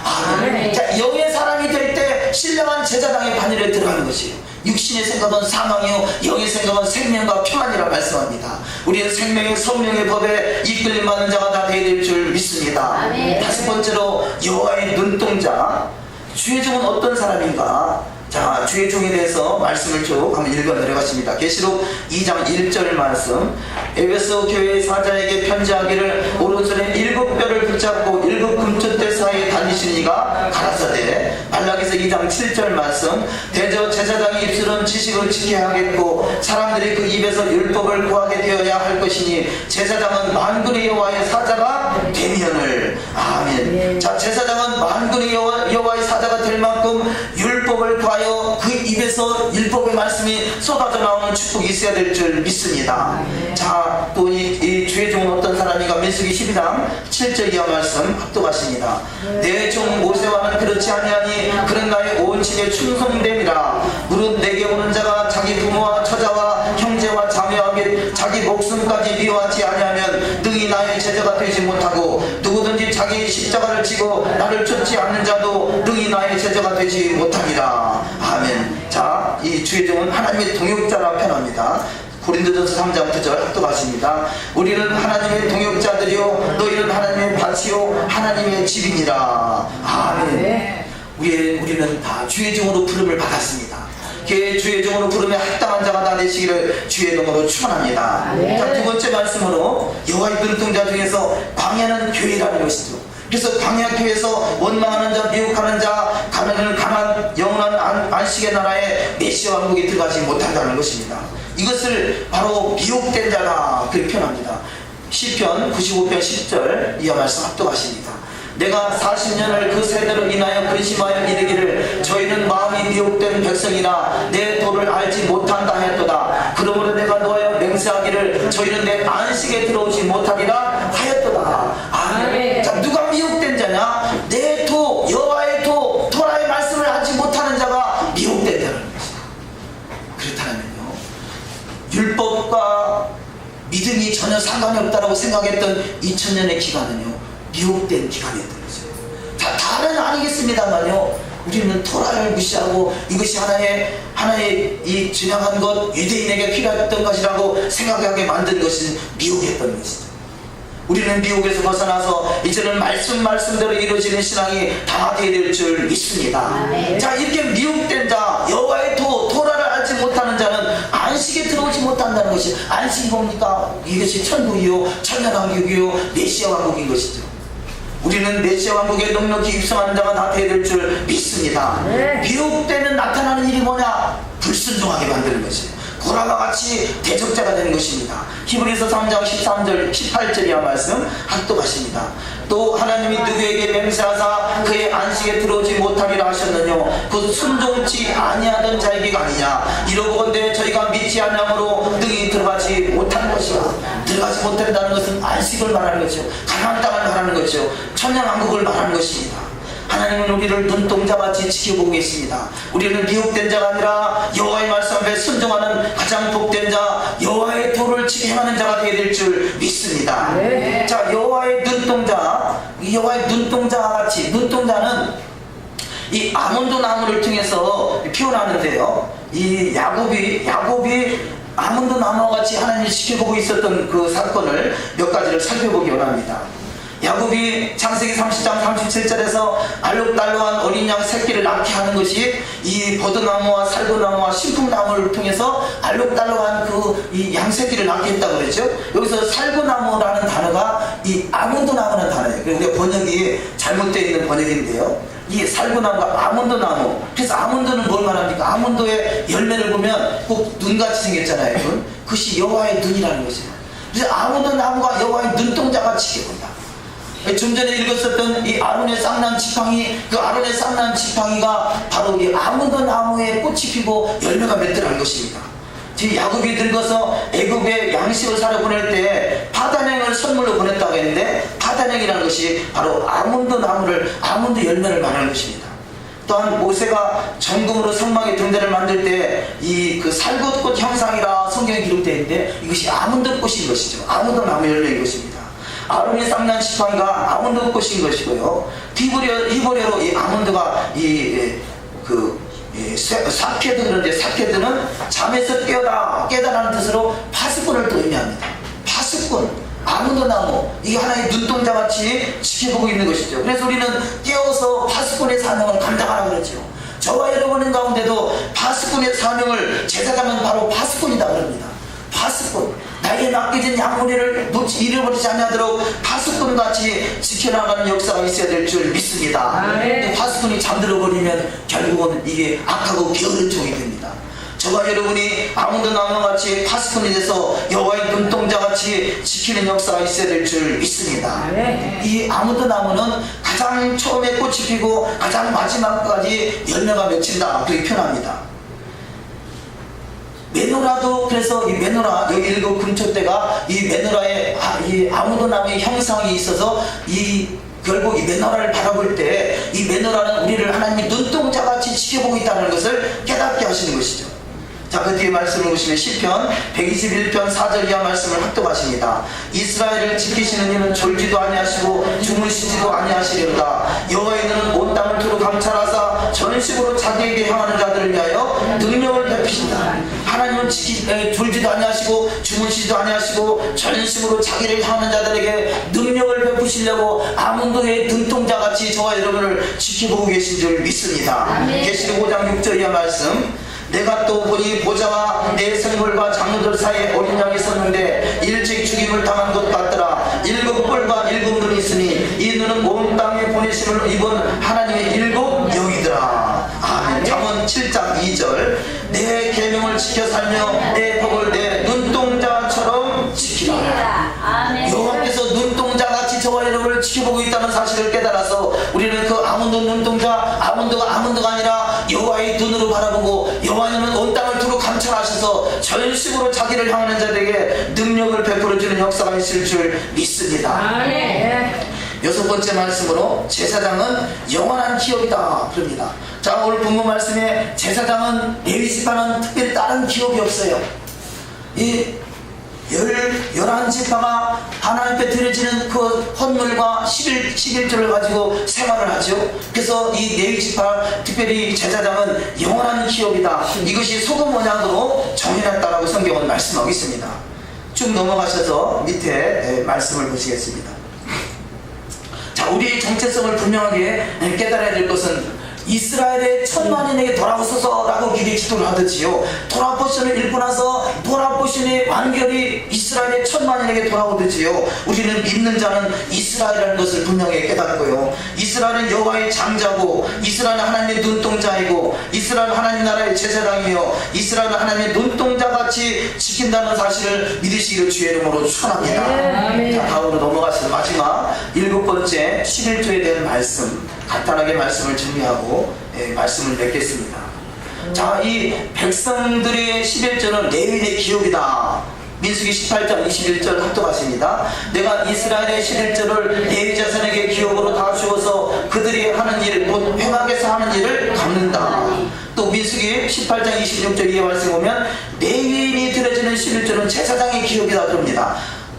아멘. 자, 영의 사람이 될 때 신령한 제사장의 반열에 들어가는 것이에요. 육신의 생각은 사망이요 영의 생각은 생명과 평안이라 말씀합니다. 우리는 생명의 성령의 법에 이끌림 받는 자가 다 되어야 될 줄 믿습니다. 아멘. 다섯 번째로 여호와의 눈동자. 주의 종은 어떤 사람인가? 자, 주의 종에 대해서 말씀을 쭉 한번 읽어 내려가십니다. 계시록 2장 1절 말씀. 에베소 교회의 사자에게 편지하기를 오른손에 7뼈를 붙잡고 7 금촛대 사이에 다니신 이가 가라사대. 말라기서 2장 7절 말씀. 대저 제사장의 입술은 지식을 지켜야 하겠고 사람들이 그 입에서 율법을 구하게 되어야 할 것이니 제사장은 만군의 여호와의 사자가 되면을. 아멘. 자, 제사장은 만군의 여호와의 사자가 될 만큼 율법을 구하여 그 입에서 율법의 말씀이 쏟아져 나오는 축복이 있어야 될 줄 믿습니다. 자, 또 이 주의 종은 어떤 사람인가? 민수기 12장 7절 이하 말씀 합독하십니다. 내 종 모세와는 그렇지 아니하니 그는 나의 온 집에 충성됨이라. 무릇 내게 오는 자가 자기 부모와 처자와 형제와 자매와 및 자기 목숨까지 미워하지 아니하면 능히 나의 제자가 되지 못하고 누구든지 자기 십자가를 지고 나를 쫓지 않는 자도 능히 나의 제자가 되지 못하리라. 아멘. 자, 이 주의 종은 하나님의 동역자라 표현합니다. 고린도전서 3장 9절 합독하십니다. 우리는 하나님의 동역자들이요 너희는 하나님의 밭이요 하나님의 집이니라. 아멘. 우리는 다 주의 종으로 부름을 받았습니다. 그 주의 종으로 부름에 합당한 자가 다 되시기를 주의 이름으로 축원합니다. 자, 두 번째 말씀으로 여호와의 눈동자 중에서 광야는 교회라는 것이죠. 그래서 광야 교회에서 원망하는 자, 미혹하는 자, 가난 영원한 안식의 나라에 메시아 왕국에 들어가지 못한다는 것입니다. 이것을 바로 미혹된 자라 그렇게 표현합니다. 시편 95편 10절 이하 말씀 합독하십니다. 내가 40년을 그 세대로 인하여 근심하여 이르기를 저희는 마음이 미혹된 백성이나 내 도를 알지 못한다 하였도다. 그러므로 내가 너하여 맹세하기를 저희는 내 안식에 들어오지 못하리라 하였도다. 아멘. 자, 누가 미혹된 자냐? 내 도, 여호와의 도, 토라의 말씀을 하지 못하는 자가 미혹된다는 것이다. 그렇다면요, 율법과 믿음이 전혀 상관없는 상관이 없다라고 생각했던 2000년의 기간은요, 미혹된 기간이었던 거죠. 다 다른 아니겠습니다만요, 우리는 토라를 무시하고 이것이 하나의 이 중요한 것, 유대인에게 필요했던 것이라고 생각하게 만든 것이 미혹이었던 것이죠. 우리는 미혹에서 벗어나서 이제는 말씀대로 이루어지는 신앙이 다 되어야 될 줄 믿습니다. 자, 이렇게 미혹된 자, 여호와의 토라를 알지 못하는 자는 안식에 들어오지 못한다는 것이, 안식이 뭡니까? 이것이 천국이요, 천년왕국이요, 메시아 왕국인 것이죠. 우리는 메시아 왕국에 넉넉히 입성하는 자가 다 되어야 될 줄 믿습니다. 미혹되는 나타나는 일이 뭐냐? 불순종하게 만드는 것이에요. 고라와 같이 대적자가 되는 것입니다. 히브리서 3장 13절 18절이야 말씀 학독하십니다. 또 하나님이 누구에게 맹세하사 그의 안식에 들어오지 못하리라 하셨느뇨, 그 순종치 아니하던 자에게가 아니냐. 이러고건대 저희가 믿지 아니함으로 능히 들어가지 못하는 것이야. 들어가지 못한다는 것은 안식을 말하는 거죠. 가나안 땅을 말하는 거죠. 천년왕국을 말하는 것입니다. 하나님은 우리를 눈동자같이 지켜보고 계십니다. 우리는 미혹된 자가 아니라 여호와의 말씀 앞에 순종하는 가장 복된 자, 여호와의 도를 지켜 행하는 자가 되어야 될 줄 믿습니다. 자, 여호와의 눈동자, 여호와의 눈동자같이, 눈동자는 이 아몬드 나무를 통해서 표현하는데요, 이 야곱이 아몬드 나무와 같이 하나님을 지켜보고 있었던 그 사건을 몇 가지를 살펴보기 원합니다. 야곱이 창세기 30장 37절에서 알록달록한 어린 양 새끼를 낳게 하는 것이 이 버드나무와 살구나무와 신풍나무를 통해서 알록달록한 그 이 양 새끼를 낳게 했다고 그랬죠. 여기서 살구나무라는 단어가 이 아몬드나무라는 단어예요. 그런데 번역이 잘못되어 있는 번역인데요, 이 살구나무가 아몬드나무, 그래서 아몬드는 뭘 말합니까? 아몬드의 열매를 보면 꼭 눈같이 생겼잖아요. 그것이 여호와의 눈이라는 것이에요. 그래서 아몬드나무가 여호와의 눈동자같이 보인다. 좀 전에 읽었었던 이 아론의 쌍난 지팡이, 그 아론의 쌍난 지팡이가 바로 이 아몬드 나무에 꽃이 피고 열매가 맺더라는 것입니다. 지금 야곱이 늙어서 애굽에 양식을 사러 보낼 때 파단행을 선물로 보냈다고 했는데, 파단행이라는 것이 바로 아몬드 나무를, 아몬드 열매를 말하는 것입니다. 또한 모세가 정금으로 성막의 등대를 만들 때 이 그 살구꽃 형상이라 성경에 기록되어 있는데, 이것이 아몬드 꽃인 것이죠. 아몬드 나무 열매인 것입니다. 아론의 쌍난 지팡이가 아몬드 꽃인 것이고요. 히브리어로 이 아몬드가 사케드, 그런데 사케드는 잠에서 깨어라는 뜻으로 파수꾼을 또 의미합니다. 파수꾼, 아몬드 나무, 이게 하나의 눈동자같이 지켜보고 있는 것이죠. 그래서 우리는 깨어서 파수꾼의 사명을 감당하라고 그러죠. 저와 여러분 가운데도 파수꾼의 사명을, 제사장은 바로 파수꾼이다 그럽니다. 파수꾼, 나에게 맡겨진 양무리를 잃어버리지 않도록 파수꾼같이 지켜나가는 역사가 있어야 될 줄 믿습니다. 파수꾼이 잠들어버리면 결국은 이게 악하고 게으른 종이 됩니다. 저와 여러분이 아몬드 나무같이 파수꾼이 돼서 여호와의 눈동자같이 지키는 역사가 있어야 될 줄 믿습니다. 이 아몬드 나무는 가장 처음에 꽃이 피고 가장 마지막까지 열매가 맺힌다, 그렇게 표현합니다. 메노라도, 그래서 이 메노라, 여기 일곱 근처 때가 이 메노라에 이 아몬드 나무의 형상이 있어서 결국 이 메노라를 바라볼 때 이 메노라는 우리를 하나님이 눈동자같이 지켜보고 있다는 것을 깨닫게 하시는 것이죠. 자, 그 뒤에 말씀을 보시면 시편 121편 4절 이하 말씀을 학독하십니다. 이스라엘을 지키시는 이는 졸지도 아니하시고 주무시지도 아니하시리로다. 여호와의 눈은 온 땅을 두루 감찰하사 전식으로 자기에게 향하는 자들을 위하여 능력을 베푸신다. 하나님은 졸지도 아니하시고 주무시지도 아니하시고 전식으로 자기를 향하는 자들에게 능력을 베푸시려고 아몬드의 눈동자같이 저와 여러분을 지켜보고 계신 줄 믿습니다. 계시록 5장 6절 이하 말씀, 내가 또 보니 보좌와 내 성물과 장로들 사이에 어린 양이 섰는데 일찍 죽임을 당한 것 같더라. 7뿔과 7눈이 있으니 이 눈은 온 땅에 보내심을 입은 하나님의 7 영이더라. 아멘. 잠언 7장 2절, 내 계명을 지켜 살며 내 법을 내 눈동자처럼 지키라. 여호와께서 눈동자같이 저와 여러분을 지켜보고 있다는 사실을 깨달아서 우리는 그 아몬드가 아니라 여호와의 눈으로 바라보고, 여호와는 온 땅을 두루 감찰하셔서 전식으로 자기를 향하는 자들에게 능력을 베풀어주는 역사가 있을 줄 믿습니다. 여섯 번째 말씀으로 제사장은 영원한 기업이다 그럽니다. 자, 오늘 본문 말씀에 제사장은 레위 지파는 특별히 다른 기업이 없어요. 이 열한 지파가 하나님께 드려지는 그 헌물과 11조를 가지고 생활을 하죠. 그래서 이 레위 지파, 특별히 제사장은 영원한 기업이다. 이것이 소금 언약으로 정해놨다라고 성경은 말씀하고 있습니다. 쭉 넘어가셔서 밑에 말씀을 보시겠습니다. 자, 우리의 정체성을 분명하게 깨달아야 될 것은 이스라엘의 천만인에게 돌아오소서라고 미리 기도를 하듯이요, 도라포션을 읽고 나서 도라포션이 완결히 이스라엘의 천만인에게 돌아오듯이요, 우리는 믿는 자는 이스라엘이라는 것을 분명히 깨닫고요, 이스라엘은 여호와의 장자고, 이스라엘은 하나님의 눈동자이고, 이스라엘은 하나님 나라의 제사장이며, 이스라엘은 하나님의 눈동자같이 지킨다는 사실을 믿으시기를 주의 이름으로 축원합니다. 자, 다음으로 넘어가서 마지막 7번째 11조에 대한 말씀, 간단하게 말씀을 정리하고 말씀을 맺겠습니다. 자, 이 백성들의 11조는 레위의 기업이다. 민수기 18장 21절 합독하십니다. 내가 이스라엘의 11조를 레위 자손에게 기업으로 다 주어서 그들이 하는 일, 곧 회막에서 하는 일을 갚는다. 또 민수기 18장 26절 이에 말씀 보면 레위인이 드려지는 11조는 제사장의 기업이다 그럽니다.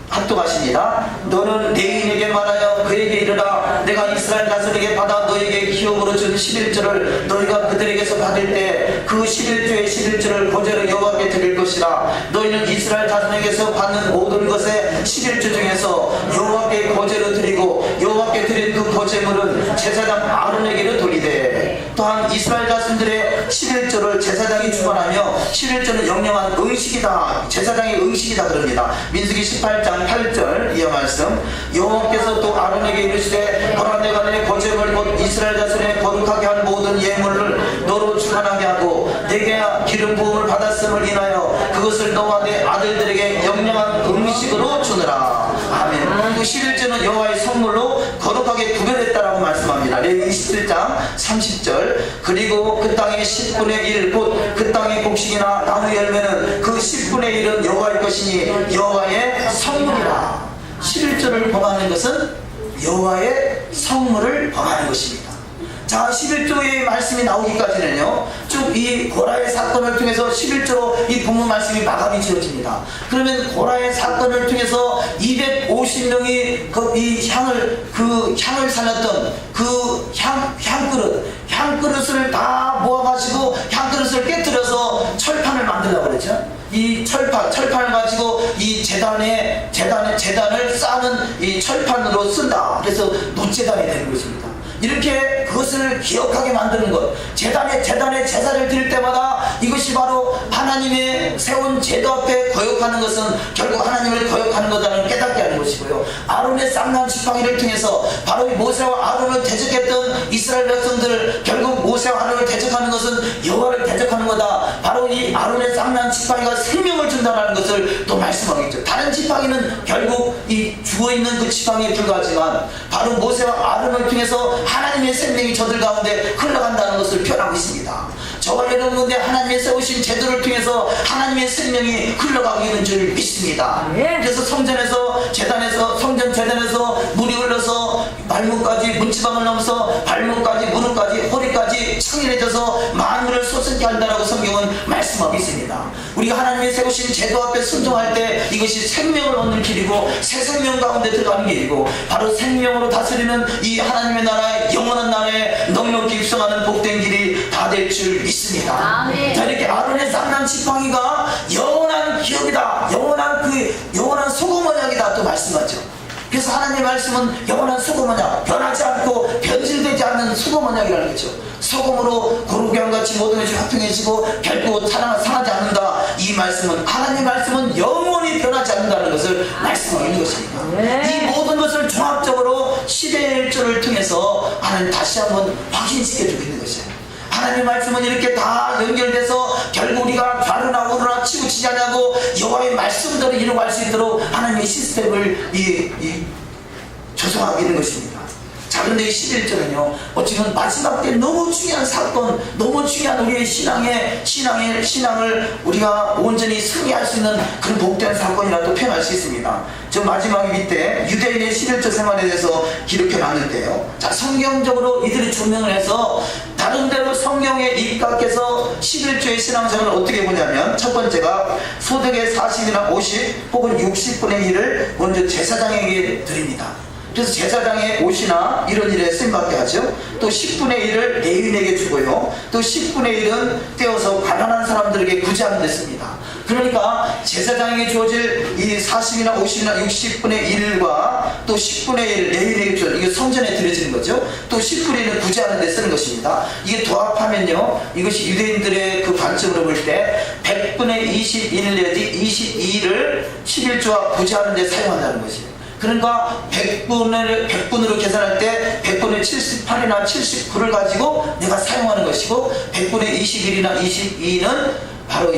합독하십니다. 너는 레위인에게 말하여 그에게 이르라, 내가 이스라엘 자손에게 받아 너에게 기업으로 준 11조를 너희가 그들에게서 받을 때 그 11조의 11조를 고제로 여호와께 드릴 것이라. 너희는 이스라엘 자손에게서 받는 모든 것의 11조 중에서 여호와께 고제로 드리고 여호와께 드린 그 고제물은 제사장 아론에게로 돌리되, 또한 이스라엘 자손들의 11조를 제사장이 주관하며 11조는 영영한 응식이다, 제사장의 응식이다 그럽니다. 민수기 18장 8절 이어 말씀, 여호와께서 또 아론에게 이르시되 보라, 내가 내 거제물 곧 이스라엘 자손의 거룩하게 한 모든 예물을 너로 주관하게 하고 내게 기름 부음을 받았음을 인하여 그것을 너와 내 아들들에게 영영한 음식으로 주느라. 아멘. 그 11조는 여호와의 선물로 거룩하게 구별했다라고 말씀합니다. 레위 27장 30절, 그리고 그 땅의 10분의 1 곧 그 땅의 곡식이나 나무 열매는 그 10분의 1은 여호와의 것이니 여호와의 성물이라. 11조를 범하는 것은 여호와의 성물을 범하는 것입니다. 자, 11조의 말씀이 나오기까지는요, 쭉 이 고라의 사건을 통해서 11조로 이 본문 말씀이 마감이 지어집니다. 그러면 고라의 사건을 통해서 250명이 이 향을 살렸던 그 향그릇을 다 모아가지고 향그릇을 깨뜨려서 철판을 만들려고 그랬죠. 이 철판을 가지고 이 재단을 쌓는 이 철판으로 쓴다. 그래서 놋재단이 되는 것입니다. 이렇게 그것을 기억하게 만드는 것, 재단에 제사를 드릴 때마다 이것이 바로 하나님의 세운 제도 앞에 거역하는 것은 결국 하나님을 거역하는 거다라는 깨닫게 하는 것이고요, 아론의 쌍난 지팡이를 통해서 바로 이 모세와 아론을 대적했던 이스라엘 백성들, 결국 모세와 아론을 대적하는 것은 여호와를 대적하는 거다. 바로 이 아론의 쌍난 지팡이가 생명을 준다는 것을 또 말씀하겠죠. 다른 지팡이는 결국 이 죽어있는 그 지팡이에 불과하지만 바로 모세와 아론을 통해서 하나님의 생명이 저들 가운데 흘러간다는 것을 표현하고 있습니다. 저와 여러분 가운데 하나님의 세우신 제도를 통해서 하나님의 생명이 흘러가고 있는 줄 믿습니다. 그래서 성전 재단에서 물이 흘러서 발목까지, 문지방을 넘어서 발목까지, 무릎까지, 허리까지 청일해져서 만물을 솟게 한다라고 성경은 말씀하고 있습니다. 우리가 하나님의 세우신 제도 앞에 순종할 때 이것이 생명을 얻는 길이고 새 생명 가운데 들어가는 길이고, 바로 생명으로 다스리는 이 하나님의 나라의 영원한 나라에 넉넉히 입성하는 복된 길이 다 될 줄 믿습니다. 아멘. 자, 이렇게 아론의 쌍난 지팡이가 영원한 기업이다, 영원한 소금 언약이다 또 말씀하죠. 그래서 하나님의 말씀은 영원한 소금 언약, 변하지 않고 변질되지 않는 소금 언약이라는 거죠. 소금으로 고루기함같이 모든 것이 화평해지고 결국 상하지 않는다. 이 말씀은, 하나님의 말씀은 영원히 변하지 않는다는 것을 말씀하고 있는 것입니다. 이 모든 것을 종합적으로 11조를 통해서 하나님 다시 한번 확인시켜주고 있는 것이에요. 하나님의 말씀은 이렇게 다 연결돼서 결국 우리가 좌르나 우르나 치우치지 않냐고 여호와의 말씀대로 이루어갈 수 있도록 하나님의 시스템을 조성하고 있는 것입니다. 자, 자, 그런데 이 11절은요, 어찌보면 마지막 때 너무 중요한 사건, 너무 중요한 우리의 신앙을 우리가 온전히 승리할 수 있는 그런 복된 사건이라도 표현할 수 있습니다. 저 마지막 밑에 유대인의 11절 생활에 대해서 기록해 놨는데요. 자, 성경적으로 이들이 조명을 해서 나름대로 성경에 입각해서 11조의 신앙생활을 어떻게 보냐면, 첫 번째가 소득의 40이나 50 혹은 60분의 1을 먼저 제사장에게 드립니다. 그래서 제사장의 옷이나 이런 일에 쓰임받게 하죠. 또 10분의 1을 레위인에게 주고요. 또 10분의 1은 떼어서 가난한 사람들에게 구제하는 데 씁니다. 그러니까 제사장에게 주어질 이 40이나 50이나 60분의 1과 또 10분의 1 레위인에게 주어질, 이게 성전에 드려지는 거죠. 또 10분의 1은 구제하는 데 쓰는 것입니다. 이게 도합하면요, 이것이 유대인들의 그 관점으로 볼 때 100분의 21 내지 22를 11조와 구제하는 데 사용한다는 것이에요. 그러니까 100분으로 계산할 때 100분의 78이나 79를 가지고 내가 사용하는 것이고, 100분의 21이나 22는 바로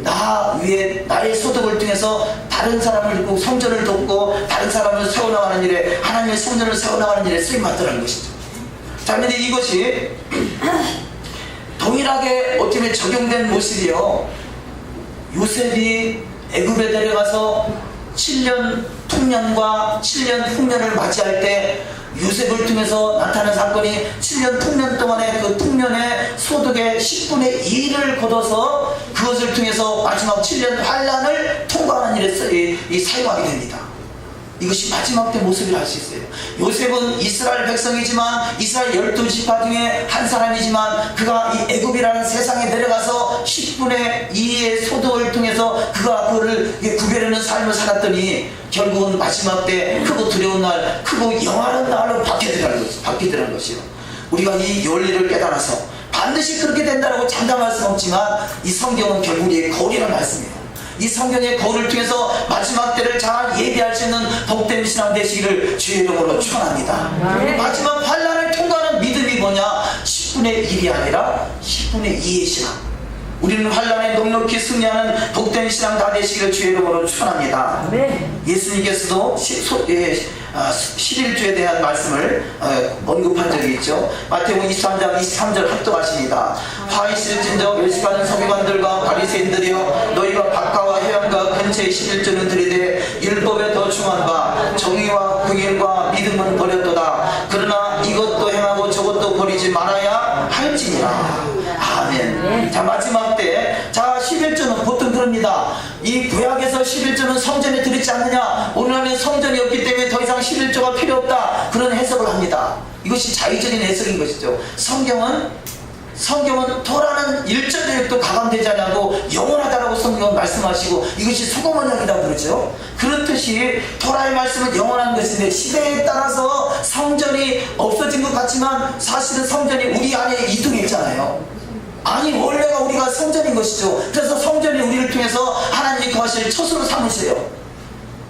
나 위에 나의 소득을 통해서 다른 사람을 돕고 성전을 돕고 다른 사람을 세워나가는 일에, 하나님의 성전을 세워나가는 일에 쓰임받더라는 것이죠. 자, 그런데 이것이 동일하게 어떻게 적용된 모습이요, 요셉이 애굽에 데려가서 7년 풍년과 7년 풍년을 맞이할 때 요셉을 통해서 나타난 사건이 7년 풍년 동안의 그 풍년의 소득의 10분의 2를 거둬서 그것을 통해서 마지막 7년 환란을 통과하는 일에 사용하게 됩니다. 이것이 마지막 때 모습이라 할 수 있어요. 요셉은 이스라엘 백성이지만 이스라엘 12지파 중에 한 사람이지만 그가 이 애굽이라는 세상에 내려가서 10분의 2의 소득을 통해서 그가 그를 구별하는 삶을 살았더니 결국은 마지막 때 크고 두려운 날, 크고 영원한 날로 바뀌더라는 것이요. 우리가 이 원리를 깨달아서 반드시 그렇게 된다고 장담할 수는 없지만 이 성경은 결국 우리의 거울이라는 말씀이에요. 이 성경의 거울을 통해서 마지막 때를 잘 예비할 수 있는 복된 신앙 되시기를 주의 이름으로 축원합니다. 마지막 환란을 통과하는 믿음이 뭐냐? 10분의 1이 아니라 10분의 2의 신앙. 우리는 환란에 넉넉히 승리하는 복된 신앙 다 되시기를 주의 이름으로 축원합니다. 예수님께서도 11조에 대한 말씀을 언급한 적이 있죠. 마태복음 23장 23절 합독하십니다. 화 있을진저 멸시받은 서기관들과 바리새인들이여, 너희가 바가와 해안가 근처에 11조는 들이되 율법에 더 중한 바 정의와 긍휼과 믿음은 버렸도다. 그러나 이것도 행하고 저것도 버리지 말아야 할지니라. 아멘. 자, 마지막 때, 자, 11조는 보통 그럽니다. 이 구약에서 11조는 성전에 들이지 않느냐, 오늘날은 성전이 없기 때문에 더 이상 11조가 필요 없다, 그런 해석을 합니다. 이것이 자의적인 해석인 것이죠. 성경은 토라는 1절에도 가감되지 않고 영원하다라고 성경은 말씀하시고, 이것이 소금언약이라고 그러죠. 그렇듯이 토라의 말씀은 영원한 것인데 시대에 따라서 성전이 없어진 것 같지만 사실은 성전이 우리 안에 이동했잖아요. 아니, 원래가 우리가 성전인 것이죠. 그래서 성전이 우리를 통해서 하나님이 거하실 처소로 삼으세요.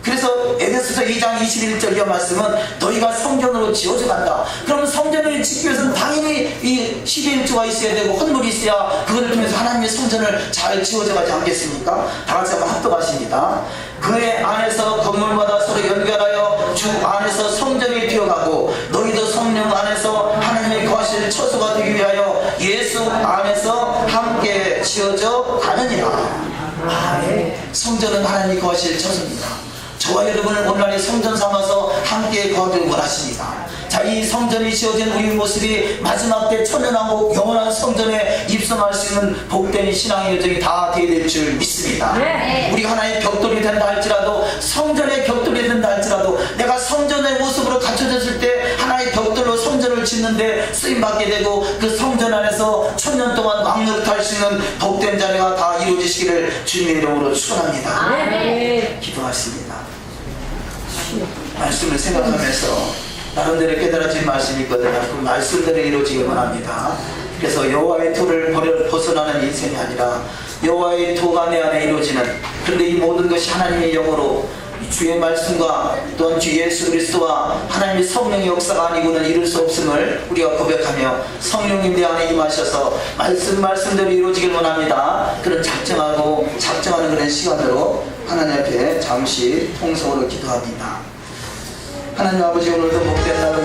그래서 에베소서 2장 21절 이 말씀은 너희가 성전으로 지어져 간다. 그러면 성전을 짓기 위해서는 당연히 이 11조가 있어야 되고 헌물이 있어야 그것을 통해서 하나님의 성전을 잘 지어져 가지 않겠습니까? 다 같이 한번 합독하십니다. 그의 안에서 건물마다 서로 연결하여 주 안에서 성전이 되어가고, 너희도 성령 안에서 하나님의 거하실 처소가 되기 위하여 예수 안에서 함께 지어져 가느니라. 아멘. 성전은 하나님이 거하실 처소입니다. 저와 여러분을 오늘날의 성전 삼아서 함께 거하기를 원하십니다. 자, 이 성전이 지어진 우리 모습이 마지막 때 천연하고 영원한 성전에 입성할 수 있는 복된 신앙의 여정이 다 되어야 될 줄 믿습니다. 우리가 하나의 벽돌이 된다 할지라도, 성전의 벽돌이 된다 할지라도, 내가 성전의 모습으로 갖춰졌을 때 하나의 벽돌로 성전을 짓는데 쓰임받게 되고, 그 성전 안에서 천년 동안 왕노릇할 수 있는 복된 자리가 다 이루어지시기를 주님의 이름으로 축원합니다. 기도하십니다. 말씀을 생각하면서 나름대로 깨달아진 말씀이 있거든요. 그 말씀대로 이루어지길 원합니다. 그래서 여호와의 토를 벗어나는 인생이 아니라 여호와의 토가 내 안에 이루어지는, 그런데 이 모든 것이 하나님의 영으로 주의 말씀과 또한 주 예수 그리스도와 하나님의 성령의 역사가 아니고는 이룰 수 없음을 우리가 고백하며, 성령님 내 안에 임하셔서 말씀대로 이루어지길 원합니다. 그런 작정하는 그런 시간으로 하나님 앞에 잠시 통성으로 기도합니다. 하나님 아버지, 오늘도 복된 날을